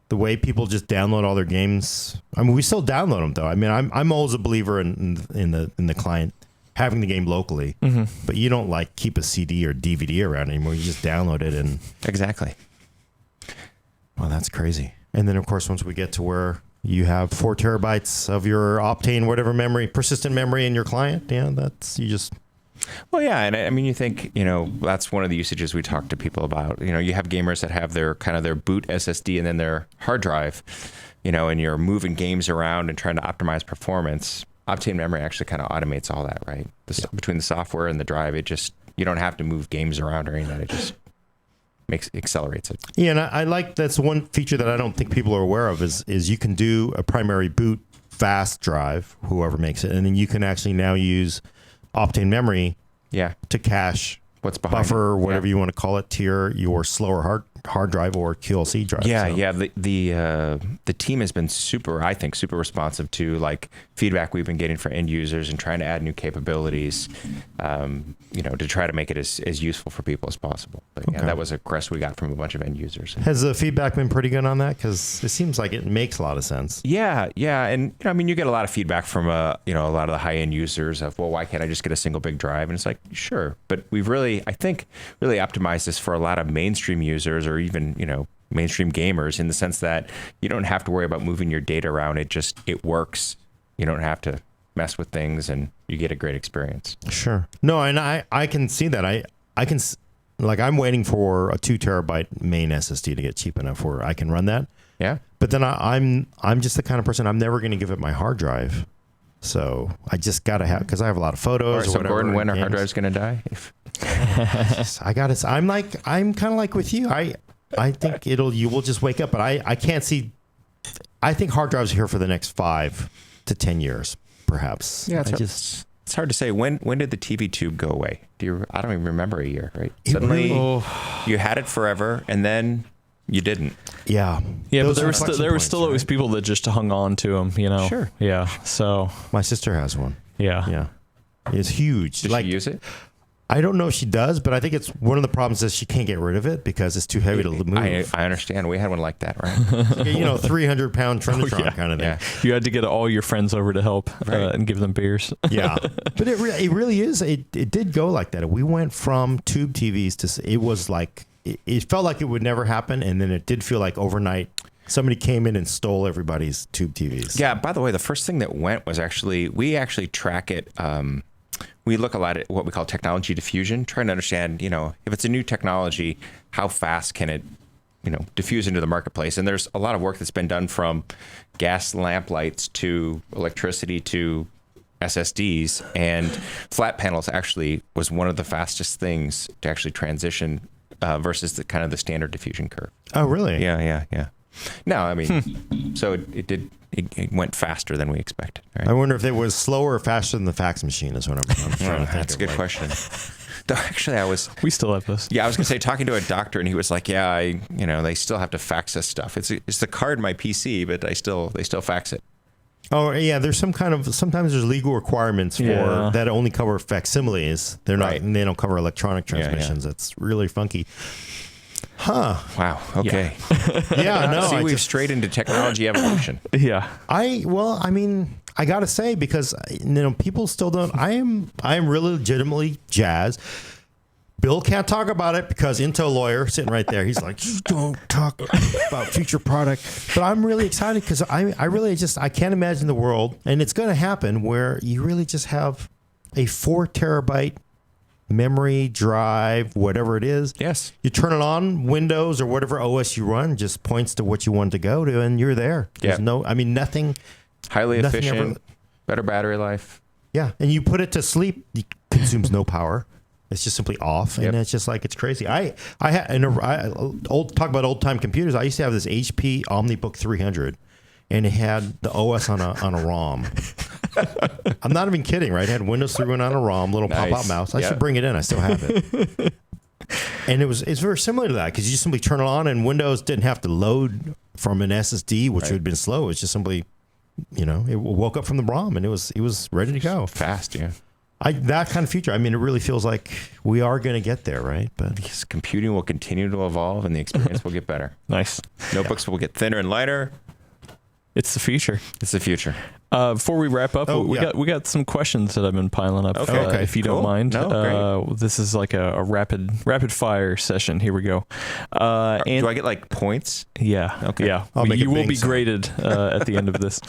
the way people just download all their games, I mean, we still download them though. I mean, I'm always a believer in the client having the game locally, but you don't like keep a CD or DVD around anymore. You just download it and exactly. Well, that's crazy. And then of course, once we get to where you have 4 terabytes of your Optane, whatever memory, persistent memory in your client, Well, yeah, and I mean, you think, that's one of the usages we talk to people about. You have gamers that have their boot SSD and then their hard drive, and you're moving games around and trying to optimize performance. Optane memory actually kind of automates all that, right? Between the software and the drive, you don't have to move games around or anything. It just accelerates it. Yeah, and I like that's one feature that I don't think people are aware of is you can do a primary boot fast drive, whoever makes it, and then you can actually now use Optane memory to cache what's behind buffer or whatever you want to call it to your slower hard drive or QLC drive. The team has been super responsive to like feedback we've been getting from end users and trying to add new capabilities, to try to make it as useful for people as possible. But that was a request we got from a bunch of end users. Has the feedback been pretty good on that? Because it seems like it makes a lot of sense. Yeah, and you get a lot of feedback from a lot of the high end users of, well, why can't I just get a single big drive? And it's like, sure, but we've really optimized this for a lot of mainstream users or even mainstream gamers in the sense that you don't have to worry about moving your data around. It works. You don't have to mess with things and you get a great experience. Sure. No, and I can see that. I'm waiting for a 2 terabyte main SSD to get cheap enough where I can run that. Yeah. But then I'm just the kind of person, I'm never going to give it my hard drive. So I just got to have, because I have a lot of photos. So Gordon, when our hard drive's going to die? I'm kind of like with you. I think you will just wake up, but I can't see. I think hard drives are here for the next 5 to 10 years, perhaps. Yeah, it's hard to say. When did the TV tube go away? I don't even remember a year, right? Suddenly you had it forever and then you didn't. Yeah. Yeah, but there were still always people that just hung on to them, Sure. Yeah. So my sister has one. Yeah. Yeah. It's huge. Does she use it? I don't know if she does, but I think it's one of the problems is she can't get rid of it because it's too heavy to move. I understand. We had one like that, right? 300-pound Trinitron kind of thing. Yeah. You had to get all your friends over to help and give them beers. Yeah. But it really is. It did go like that. We went from tube TVs to, it was like, it felt like it would never happen. And then it did feel like overnight somebody came in and stole everybody's tube TVs. Yeah. By the way, the first thing that went was we actually track it. We look a lot at what we call technology diffusion, trying to understand, if it's a new technology, how fast can it, diffuse into the marketplace? And there's a lot of work that's been done from gas lamp lights to electricity to SSDs, and flat panels actually was one of the fastest things to actually transition versus the kind of the standard diffusion curve. Oh, really? Yeah. No, I mean, so it went faster than we expected. Right? I wonder if it was slower or faster than the fax machine is what I'm trying to think. That's a good question. Though actually, we still have this. Yeah, I was gonna say, talking to a doctor, and he was like, "Yeah, they still have to fax us stuff. It's the card in my PC, but they still fax it." Oh yeah, there's sometimes there's legal requirements for that only cover facsimiles. They're not, and they don't cover electronic transmissions. It's really funky. Huh. Wow. Okay. Yeah. No. See, we've strayed into technology evolution. Yeah. I gotta say, because people still don't. I am really legitimately jazzed. Bill can't talk about it because Intel lawyer sitting right there. He's like, you don't talk about future product. But I'm really excited because I can't imagine the world, and it's going to happen, where you really just have a 4 terabyte memory drive, whatever it is. Yes. You turn it on, Windows or whatever OS you run just points to what you want to go to, and you're there. There's nothing. Highly efficient, better battery life. Yeah, and you put it to sleep, it consumes no power. It's just simply off, and it's just like, it's crazy. Talk about old time computers. I used to have this HP OmniBook 300, and it had the OS on a ROM. I'm not even kidding, right? It had Windows 3 on a ROM, little pop-out mouse. I should bring it in. I still have it. And it's very similar to that, because you just simply turn it on, and Windows didn't have to load from an SSD, which would have been slow. It's just simply, it woke up from the ROM, and it was ready to go. Fast, yeah. That kind of future. I mean, it really feels like we are going to get there, right? But because computing will continue to evolve, and the experience will get better. Nice. Notebooks will get thinner and lighter. It's the future. It's the future. Before we wrap up, we got some questions that I've been piling up. Okay. If you don't mind. No, great. This is like a rapid fire session. Here we go. Do I get like points? Yeah. Okay. Yeah. You will be graded at the end of this.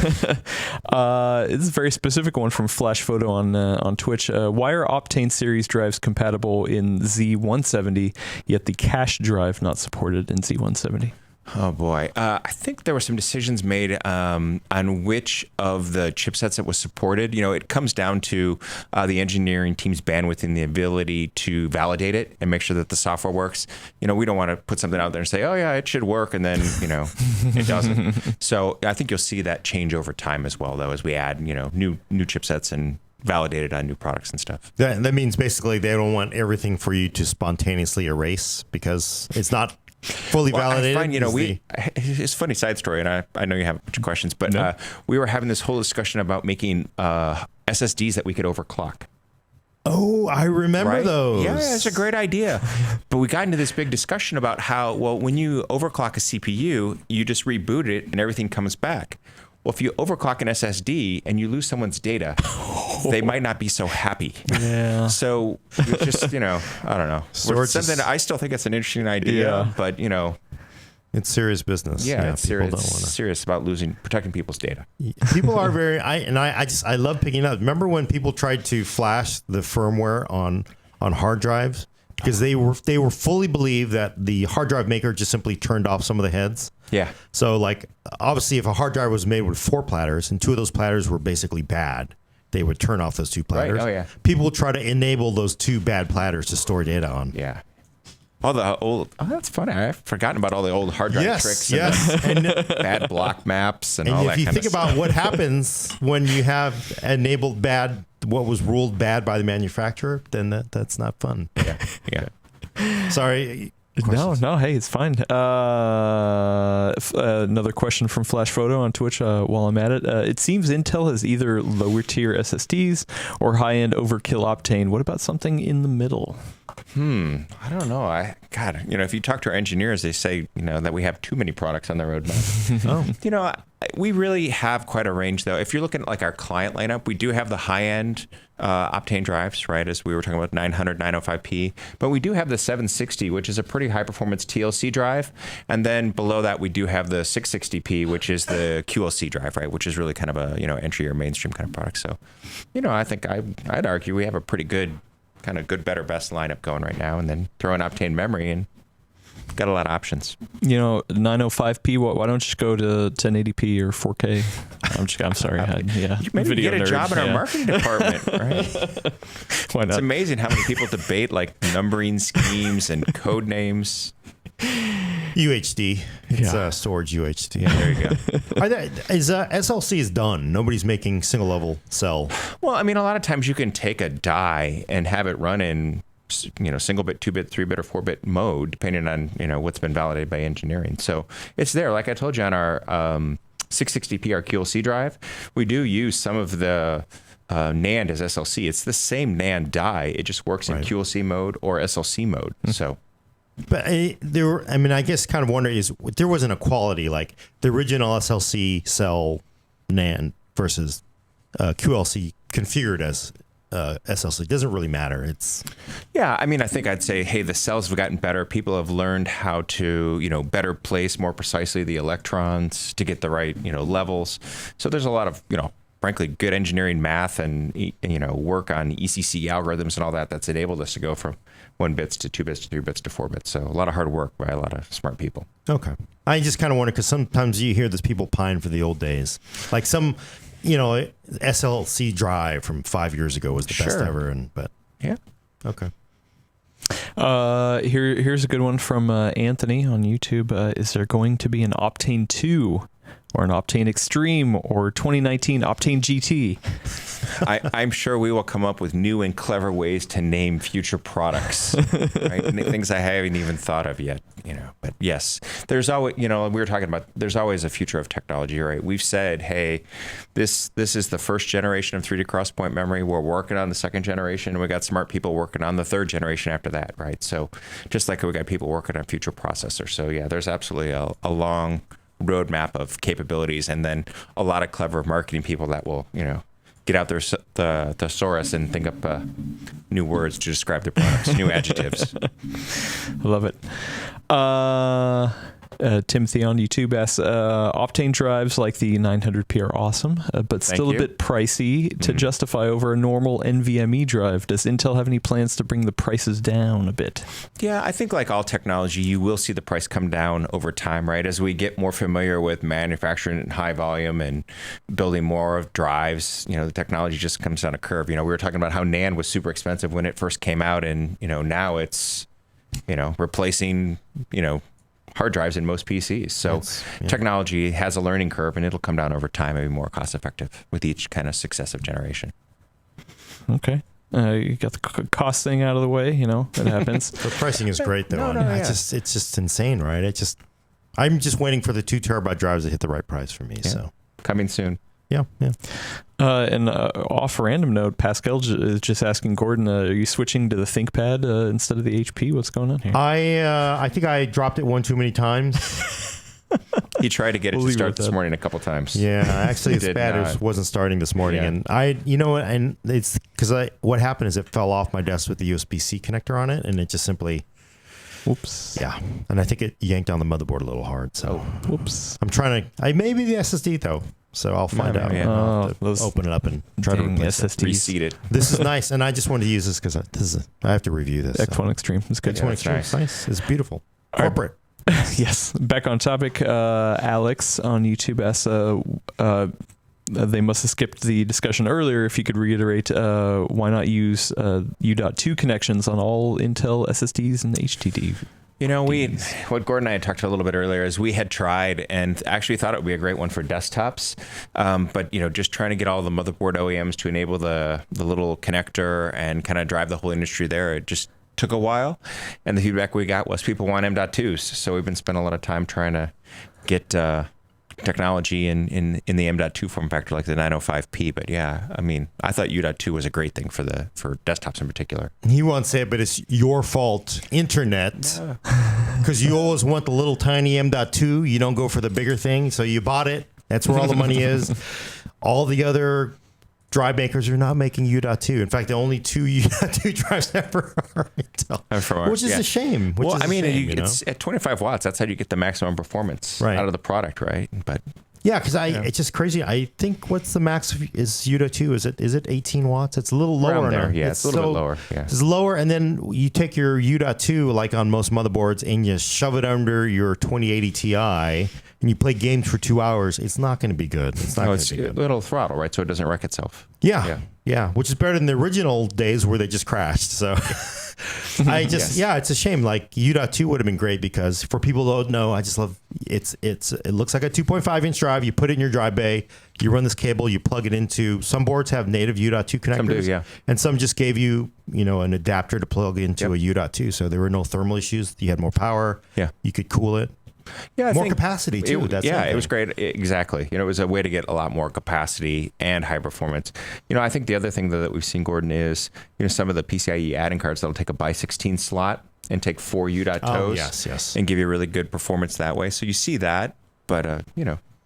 This is a very specific one from Flash Photo on Twitch. Why are Optane series drives compatible in Z170, yet the cache drive not supported in Z170? Oh boy, I think there were some decisions made on which of the chipsets that was supported. It comes down to the engineering team's bandwidth and the ability to validate it and make sure that the software works. We don't want to put something out there and say, oh yeah, it should work, and then it doesn't. So I think you'll see that change over time as well, though, as we add new chipsets and validate it on new products and stuff. That means basically they don't want everything for you to spontaneously erase, because it's not fully validated. I find, it's a funny side story, and I know you have a bunch of questions, but we were having this whole discussion about making SSDs that we could overclock. Oh, I remember those. Yeah, it's a great idea. But we got into this big discussion about how, when you overclock a CPU, you just reboot it and everything comes back. Well, if you overclock an SSD and you lose someone's data, they might not be so happy. Yeah. So it's just, I don't know. I still think it's an interesting idea, but it's serious business. Yeah, it's serious about protecting people's data. People are very, I love picking up. Remember when people tried to flash the firmware on hard drives? Because they were fully believed that the hard drive maker just simply turned off some of the heads. Yeah. So obviously if a hard drive was made with 4 platters and 2 of those platters were basically bad, they would turn off those 2 platters. Right. Oh yeah. People would try to enable those 2 bad platters to store data on. Yeah. All the old, that's funny. I've forgotten about all the old hard drive tricks. And bad block maps and all that kind of stuff. If you think about what happens when you have enabled what was ruled bad by the manufacturer, then that's not fun. Yeah. Sorry. No, hey, it's fine. Another question from Flash Photo on Twitch while I'm at it. It seems Intel has either lower tier SSDs or high-end overkill Optane. What about something in the middle? I don't know. If you talk to our engineers, they say, that we have too many products on the roadmap. We really have quite a range, though. If you're looking at like our client lineup, we do have the high-end Optane drives, right, as we were talking about 900, 905p. But we do have the 760, which is a pretty high-performance TLC drive. And then below that, we do have the 660p, which is the QLC drive, right, which is really kind of a, entry or mainstream kind of product. So, I think I'd argue we have a pretty good, kind of good, better, best lineup going right now. And then throw in Optane memory and got a lot of options. 905p, why don't you just go to 1080p or 4K? I'm sorry. Yeah. Maybe Video get a nerd, job in our yeah. marketing department, right? Why It's not? amazing how many people debate like numbering schemes and code names. UHD. It's storage UHD. There you go. SLC is done. Nobody's making single level cell. Well, I mean, a lot of times you can take a die and have it run in, single bit, 2-bit, 3-bit, or 4-bit mode, depending on, what's been validated by engineering. So it's there. Like I told you on our 660p, our QLC drive, we do use some of the NAND as SLC. It's the same NAND die. It just works in QLC mode or SLC mode. So. But I guess kind of wondering is there wasn't a quality like the original SLC cell NAND versus QLC configured as SLC. It doesn't really matter. I think I'd say, hey, the cells have gotten better. People have learned how to, better place more precisely the electrons to get the right, levels. So there's a lot of, frankly, good engineering math and, work on ECC algorithms and all that that's enabled us to go from 1 bits to 2 bits to 3 bits to 4 bits. So a lot of hard work by a lot of smart people. Okay. I just kind of wonder because sometimes you hear these people pine for the old days. Like some, SLC drive from 5 years ago was the best ever. Yeah. Okay. Here's a good one from Anthony on YouTube. Is there going to be an Optane 2 or an Optane Extreme or 2019 Optane GT? I'm sure we will come up with new and clever ways to name future products, right? Things I haven't even thought of yet, But yes, there's always, we were talking about, there's always a future of technology, right? We've said, hey, this is the first generation of 3D XPoint memory. We're working on the second generation, and we got smart people working on the third generation after that, right? So just like we got people working on future processors. So yeah, there's absolutely a long roadmap of capabilities, and then a lot of clever marketing people that will, get out their the thesaurus and think up new words to describe the products, new adjectives. I love it. Timothy on YouTube asks, Optane drives like the 900p are awesome, but still a bit pricey to justify over a normal NVMe drive. Does Intel have any plans to bring the prices down a bit? Yeah, I think like all technology, you will see the price come down over time, right? As we get more familiar with manufacturing in high volume and building more of drives, the technology just comes down a curve. We were talking about how NAND was super expensive when it first came out, and, now it's, replacing, hard drives in most PCs. So technology has a learning curve, and it'll come down over time and be more cost effective with each kind of successive generation. Okay. You got the cost thing out of the way, that happens. The pricing is great though. It's just insane, right? I'm just waiting for the 2 terabyte drives to hit the right price for me. Yeah. So coming soon. Yeah. And off a random note, Pascal is just asking Gordon, are you switching to the ThinkPad instead of the HP? What's going on here? I think I dropped it one too many times. He tried to get it to start this morning a couple times. Yeah, actually, it's bad. It wasn't starting this morning, and and it's because what happened is it fell off my desk with the USB-C connector on it, and it just simply. Whoops. Yeah, and I think it yanked on the motherboard a little hard. So, whoops. I'm trying to. I maybe the SSD though. So I'll find out. Yeah. Open it up and try to replace SSDs. Reseat it. This is nice, and I just wanted to use this because I have to review this. X1 Extreme. It's good. X1 Extreme. Nice. Nice. It's beautiful. Corporate. Yes. Back on topic. Alex on YouTube asks, they must have skipped the discussion earlier. If you could reiterate, why not use U.2 connections on all Intel SSDs and HDD? What Gordon and I had talked a little bit earlier is we had tried and actually thought it would be a great one for desktops. But, just trying to get all the motherboard OEMs to enable the little connector and kind of drive the whole industry there, it just took a while. And the feedback we got was people want M.2s. So we've been spending a lot of time trying to get technology in the M.2 form factor like the 905p. But yeah, I thought U.2 was a great thing for desktops in particular. He won't say it, but it's your fault, internet, because you always want the little tiny M.2. You don't go for the bigger thing. So you bought it. That's where all the money is. All the other drive makers are not making U.2. In fact, the only 2 U.2 drives ever are Intel, which is a shame. It's at 25 watts. That's how you get the maximum performance out of the product, right? But Yeah, because it's just crazy. I think what's the max is U.2? Is it 18 watts? It's a little lower Around there. now. Yeah, it's a little bit lower. Yeah. It's lower, and then you take your U.2, like on most motherboards, and you shove it under your 2080 Ti, and you play games for 2 hours. It's not going to be good. It's not going to be good. It'll throttle, right? So it doesn't wreck itself. Yeah, which is better than the original days where they just crashed. So it's a shame. Like U.2 would have been great because for people who don't know, I just love it looks like a 2.5 inch drive. You put it in your drive bay, you run this cable, you plug it into some boards have native U.2 connectors. Some do, yeah. And some just gave you, an adapter to plug into a U.2. So there were no thermal issues. You had more power. Yeah. You could cool it. Yeah, more capacity too. It was great. Exactly. It was a way to get a lot more capacity and high performance. I think the other thing that we've seen, Gordon, is some of the PCIe add-in cards that'll take a by 16 slot and take 4 U.2s. Oh, yes. And give you really good performance that way. So you see that, but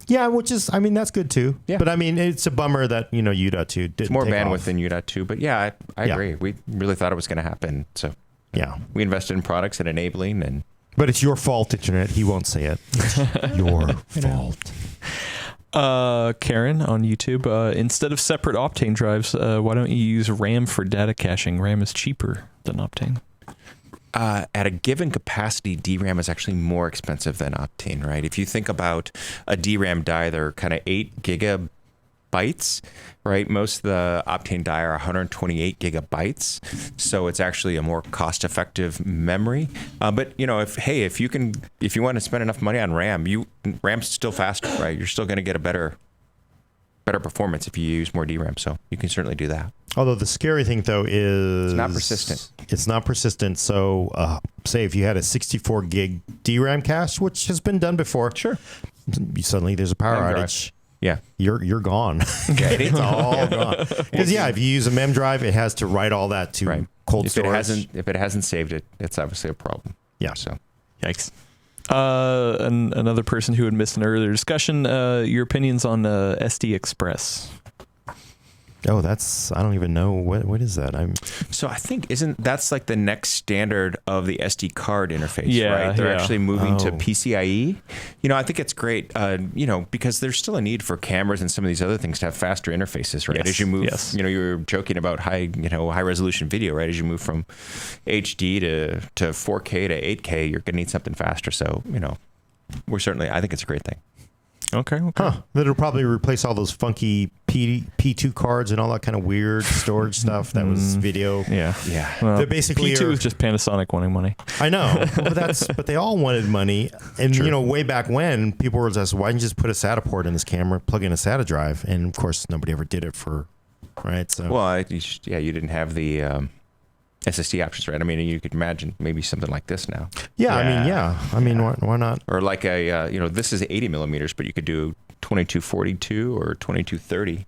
Yeah, which is, that's good too. Yeah. But it's a bummer that, U.2 didn't It's more take bandwidth off. than U.2. But yeah, I agree. We really thought it was going to happen. So yeah, we invested in products and enabling and. But it's your fault, Internet. He won't say it. It's your fault. Karen on YouTube, instead of separate Optane drives, why don't you use RAM for data caching? RAM is cheaper than Optane. At a given capacity, DRAM is actually more expensive than Optane, right? If you think about a DRAM die, they're kind of 8 gigabytes, right? Most of the Optane die are 128 gigabytes, so it's actually a more cost-effective memory. But if you want to spend enough money on RAM, RAM's still faster, right? You're still going to get a better performance if you use more DRAM. So you can certainly do that. Although the scary thing though is it's not persistent. It's not persistent. So say if you had a 64 gig DRAM cache, which has been done before, sure. Suddenly there's a power outage. Yeah, you're gone. Okay, it's all gone. Because if you use a mem drive, it has to write all that to cold storage. If it hasn't saved it, it's obviously a problem. Yeah. So, yikes. Another person who had missed an earlier discussion. Your opinions on SD Express? Oh, I don't even know what is that. So I think that's like the next standard of the SD card interface, right? They're actually moving to PCIe. I think it's great, because there's still a need for cameras and some of these other things to have faster interfaces, right? Yes. As you move, you were joking about high resolution video, right? As you move from HD to 4K to 8K, you're gonna need something faster. So, I think it's a great thing. Okay. Huh. That'll probably replace all those funky P2 cards and all that kind of weird storage stuff that was video. Yeah. Well, they're basically P2 is just Panasonic wanting money. I know. But they all wanted money. And, way back when, people were just, why didn't you just put a SATA port in this camera, plug in a SATA drive? And, of course, nobody ever did it right? So. Well, you didn't have the... SSD options, right? You could imagine maybe something like this now. Yeah. Why not? Or like this is 80 millimeters, but you could do 2242 or 2230.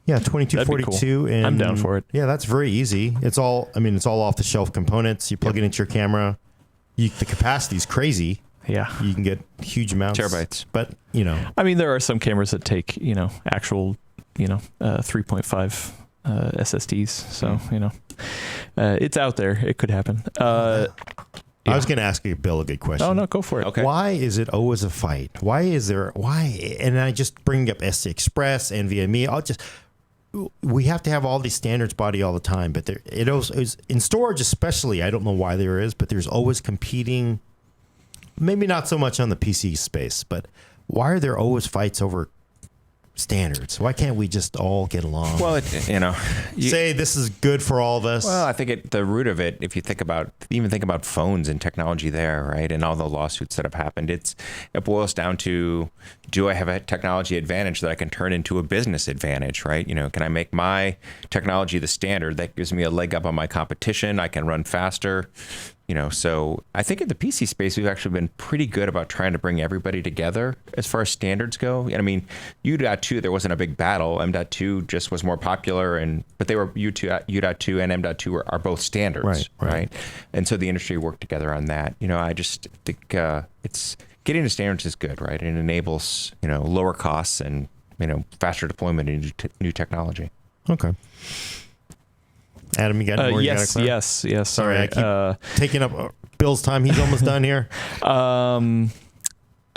Yeah, 2242. Cool. And I'm down for it. Yeah, that's very easy. It's all off the shelf components. You plug it into your camera. The capacity is crazy. Yeah. You can get huge amounts. Terabytes. But, there are some cameras that take, actual, 3.5 SSDs. So, it's out there. It could happen. I was going to ask you, Bill, a good question. Oh, no, go for it. Okay. Why is it always a fight? Why? And I just bring up SD Express, NVMe. We have to have all these standards body all the time, but it is in storage especially. I don't know why there is, but there's always competing. Maybe not so much on the PC space, but why are there always fights over standards? Why can't we just all get along? Well, say this is good for all of us. Well, I think the root of it, if you think about phones and technology there, right, and all the lawsuits that have happened, it boils down to, do I have a technology advantage that I can turn into a business advantage, right? Can I make my technology the standard that gives me a leg up on my competition? I can run faster. So I think in the PC space, we've actually been pretty good about trying to bring everybody together as far as standards go. U.2, there wasn't a big battle. M.2 just was more popular, but they were U.2 and M.2 are both standards, right? And so the industry worked together on that. I just think it's getting to standards is good, right? It enables, lower costs and, faster deployment into new technology. Okay. Adam, you got more? Yes. Sorry, I keep taking up Bill's time. He's almost done here.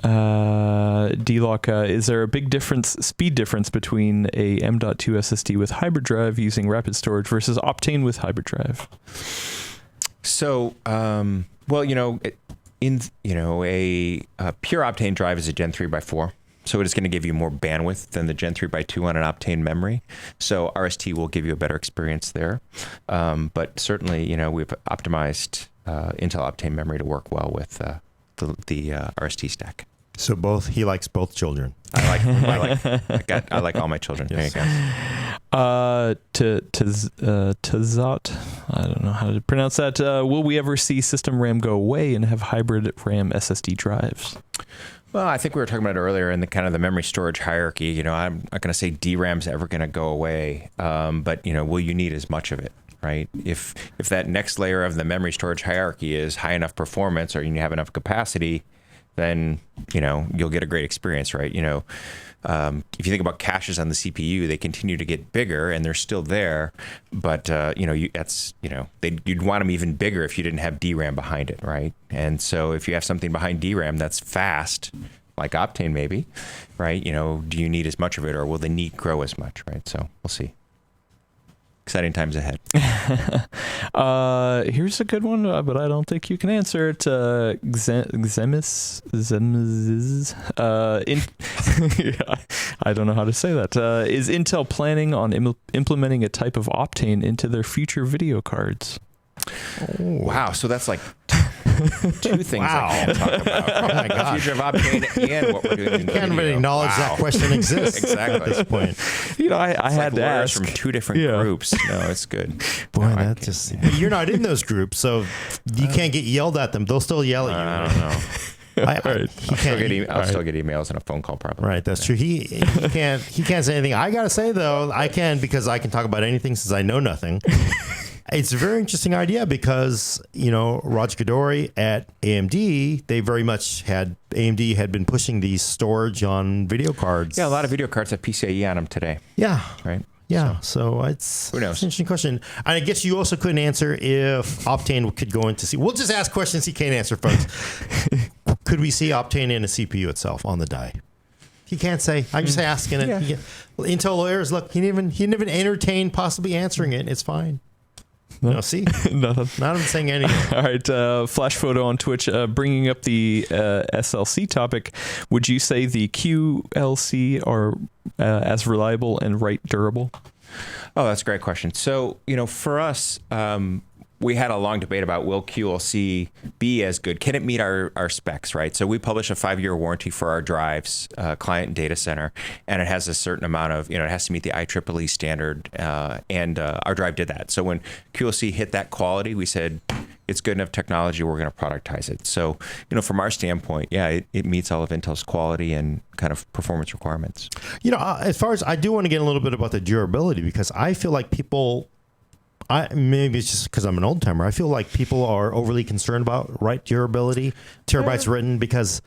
D-Lock, is there a big speed difference between a M.2 SSD with hybrid drive using rapid storage versus Optane with hybrid drive? So, well, a pure Optane drive is a Gen 3x4. So it is going to give you more bandwidth than the Gen 3x2 on an Optane memory. So RST will give you a better experience there. But certainly, we've optimized Intel Optane memory to work well with the RST stack. So he likes both children. I like all my children. Yes. There you go. Tazat, I don't know how to pronounce that. Will we ever see system RAM go away and have hybrid RAM SSD drives? Well, I think we were talking about it earlier in the kind of the memory storage hierarchy. I'm not going to say DRAM's ever going to go away, but will you need as much of it, right? If that next layer of the memory storage hierarchy is high enough performance or you have enough capacity, then you'll get a great experience, right? If you think about caches on the CPU, they continue to get bigger and they're still there, but you'd want them even bigger if you didn't have DRAM behind it, right? And so if you have something behind DRAM that's fast, like Optane maybe, right? Do you need as much of it, or will the need grow as much, right? So we'll see. Exciting times ahead. Here's a good one, but I don't think you can answer it. Xemis. I don't know how to say that. Is Intel planning on implementing a type of Optane into their future video cards? Wow, so that's like two things I can't talk about. Oh my God. The future of Optane and what we're doing in the can't really acknowledge that question exists exactly at this point. I had to ask from two different groups. No, it's good. Boy, you're not in those groups, so you can't get yelled at them. They'll still yell at you. I don't know. I'll still get emails and a phone call probably. Right, that's true. He can't say anything. I gotta say though, I can, because I can talk about anything since I know nothing. It's a very interesting idea because, Raj Kadori at AMD, AMD had been pushing these storage on video cards. Yeah, a lot of video cards have PCIe on them today. Yeah. Right? Yeah, so it's who knows? It's an interesting question. And I guess you also couldn't answer if Optane could go into C. We'll just ask questions he can't answer, folks. Could we see Optane in a CPU itself on the die? He can't say. I'm just asking it. Yeah. Intel lawyers, look, he didn't even entertain possibly answering it. It's fine. No, see? Nothing. Not even saying anything. All right, Flash Photo on Twitch, bringing up the SLC topic. Would you say the QLC are as reliable and write durable? Oh, that's a great question. So, for us, we had a long debate about will QLC be as good? Can it meet our specs, right? So we publish a 5-year warranty for our drives, client and data center, and it has a certain amount of, it has to meet the IEEE standard, and our drive did that. So when QLC hit that quality, we said, it's good enough technology, we're going to productize it. So, from our standpoint, it meets all of Intel's quality and kind of performance requirements. As far as I do want to get a little bit about the durability, because I feel like maybe it's just because I'm an old timer. I feel like people are overly concerned about write durability, terabytes written, because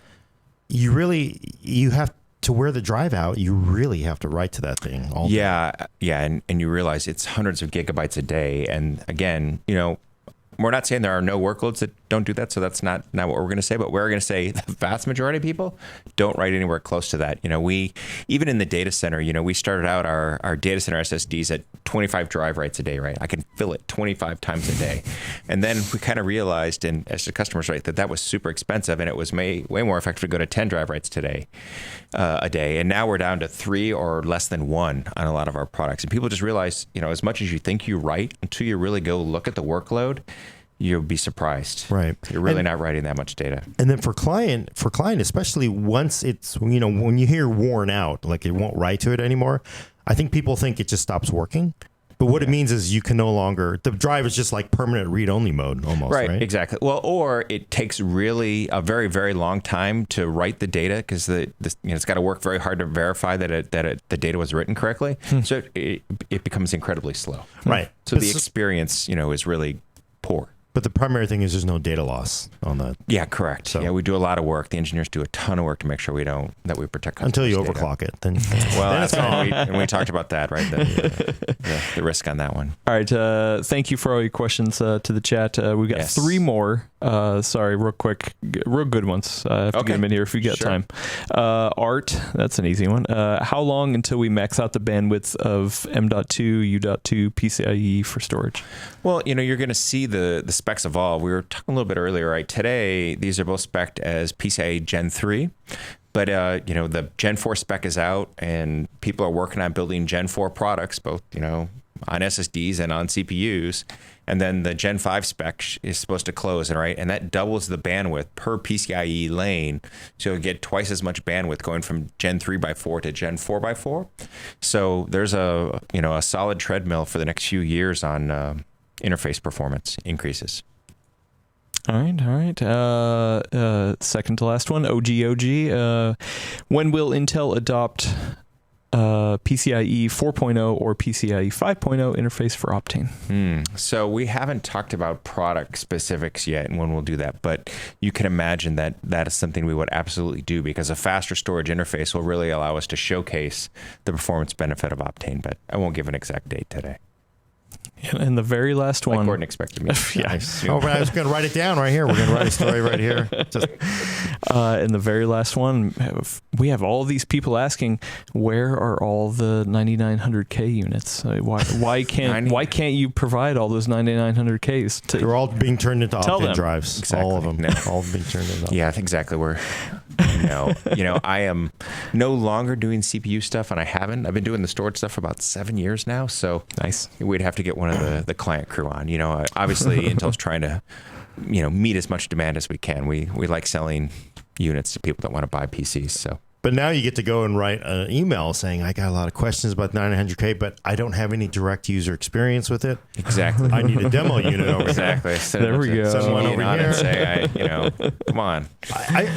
you have to wear the drive out. You really have to write to that thing all day. Yeah, and you realize it's hundreds of gigabytes a day. And again, we're not saying there are no workloads that don't do that, so that's not what we're going to say. But we're going to say the vast majority of people don't write anywhere close to that. We even in the data center, we started out our data center SSDs at 25 drive writes a day, right? I can fill it 25 times a day, and then we kind of realized, and as the customers, right, that was super expensive, and it was way more effective to go to 10 drive writes a day, and now we're down to 3 or less than 1 on a lot of our products, and people just realize, as much as you think you write, until you really go look at the workload, you'll be surprised. Right. You're really not writing that much data. And then for client, especially once it's, when you hear worn out, like it won't write to it anymore, I think people think it just stops working. But what it means is you can no longer, the drive is just like permanent read-only mode almost, right? Right, exactly. Well, or it takes really a very, very long time to write the data because it's got to work very hard to verify that the data was written correctly. So it becomes incredibly slow. Right. So the experience, is really poor. But the primary thing is there's no data loss on that. Yeah, correct. So, yeah, we do a lot of work. The engineers do a ton of work to make sure we protect until you data. overclock it. Then well, and we talked about that, right? The risk on that one. All right. Thank you for all your questions to the chat. We've got 3 more. Sorry, real quick, real good ones. I have to get them in here if we got time. Art, that's an easy one. How long until we max out the bandwidth of M.2, U.2, PCIe for storage? Well, you're going to see the specs evolve. We were talking a little bit earlier, right? Today, these are both spec'd as PCIe Gen 3. But, the Gen 4 spec is out, and people are working on building Gen 4 products, both, on SSDs and on CPUs. And then the Gen 5 spec is supposed to close, right? And that doubles the bandwidth per PCIe lane. So you'll get twice as much bandwidth going from Gen 3x4 to Gen 4x4. So there's a solid treadmill for the next few years on interface performance increases. All right. Second to last one, OG. When will Intel adopt PCIe 4.0 or PCIe 5.0 interface for Optane? So we haven't talked about product specifics yet and when we'll do that, but you can imagine that is something we would absolutely do, because a faster storage interface will really allow us to showcase the performance benefit of Optane, but I won't give an exact date today. And the very last one. Like Gordon expected me. Yeah. But I was going to write it down right here. We're going to write a story right here. And the very last one, we have all these people asking, where are all the 9900K units? Why can't you provide all those 9900Ks? They're all being turned into Optane drives. Exactly. All of them. All being turned into. Yeah, exactly. I am no longer doing CPU stuff, and I've been doing the storage stuff for about 7 years now. So nice. We'd have to get one of the client crew on. Obviously Intel's trying to, meet as much demand as we can. We like selling units to people that want to buy PCs. So. But now you get to go and write an email saying, I got a lot of questions about 900K, but I don't have any direct user experience with it. Exactly. I need a demo unit over exactly. There we go. Someone over here. And say, come on.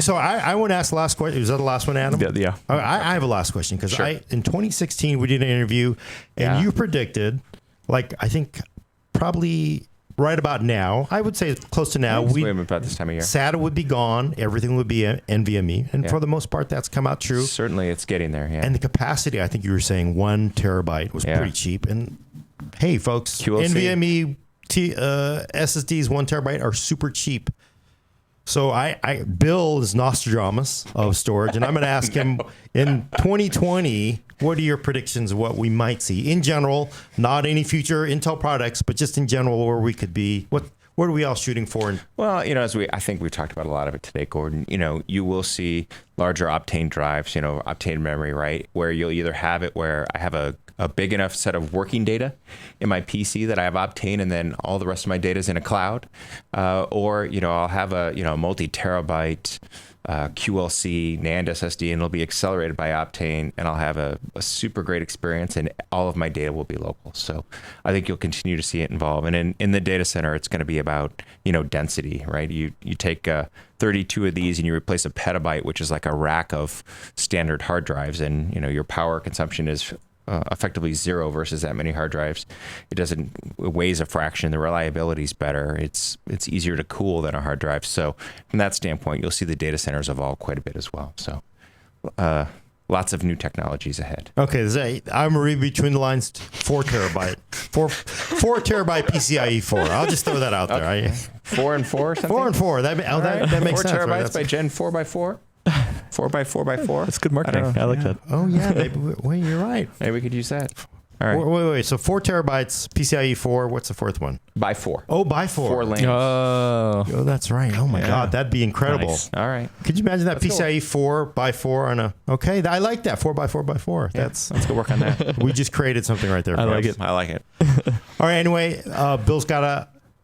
So I want to ask the last question. Was that the last one, Adam? Yeah. I have a last question because Sure. in 2016 we did an interview and you predicted, I think probably right about now, I would say close to now, about this time of year, SATA would be gone. Everything would be NVMe. And for the most part, that's come out true. Certainly it's getting there. Yeah. And the capacity, I think you were saying 1 terabyte was pretty cheap. And hey, folks, QLC. NVMe SSDs 1 terabyte are super cheap. So Bill is Nostradamus of storage, and I'm going to ask him in 2020, what are your predictions of what we might see in general, not any future Intel products, but just in general where we could be? What are we all shooting for? Well, I think we've talked about a lot of it today, Gordon. You will see larger Optane drives, Optane memory, right? Where you'll either have it where I have a big enough set of working data in my PC that I have Optane, and then all the rest of my data is in a cloud, or I'll have a multi-terabyte QLC NAND SSD, and it'll be accelerated by Optane, and I'll have a super great experience, and all of my data will be local. So I think you'll continue to see it evolve. And in the data center, it's going to be about density, right? You take 32 of these and you replace a petabyte, which is like a rack of standard hard drives, and your power consumption is effectively zero versus that many hard drives. It weighs a fraction. The reliability is better. It's easier to cool than a hard drive. So from that standpoint, you'll see the data centers evolve quite a bit as well. So lots of new technologies ahead. Okay, I'm reading between the lines. 4 terabyte, 4 terabyte PCIe 4. I'll just throw that out there. Okay. 4 and 4. Something? 4 and 4. That makes 4 sense. 4 terabytes right? by Gen 4x4. 4x4x4. That's good marketing. I like that. Oh yeah, maybe, you're right. Maybe we could use that. All right. Wait. So 4 terabytes PCIe 4. What's the fourth one? By 4. Oh, by 4. 4 lanes. Oh, that's right. Oh my God, that'd be incredible. Nice. All right. Could you imagine that PCIe 4 by 4 on a? Okay, I like that 4 by 4 by 4. Yeah, let's go work on that. We just created something right there. I like it. All right. Anyway, Bill's got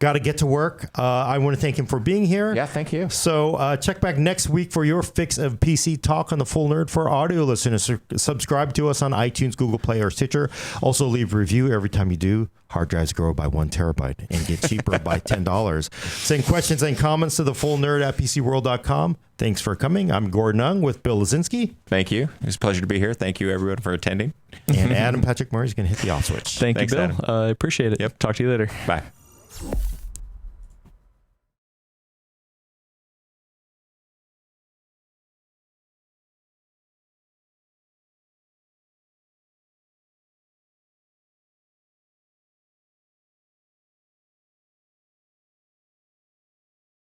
to get to work. I want to thank him for being here. Yeah, thank you. So check back next week for your fix of PC talk on the Full Nerd. For audio listeners, subscribe to us on iTunes, Google Play, or Stitcher. Also, leave a review every time you do. Hard drives grow by 1 terabyte and get cheaper by $10. Send questions and comments to thefullnerd@pcworld.com. Thanks for coming. I'm Gordon Ung with Bill Lazinski. Thank you. It was a pleasure to be here. Thank you, everyone, for attending. And Adam Patrick Murray is going to hit the off switch. Thanks, Bill. I appreciate it. Yep. Talk to you later. Bye.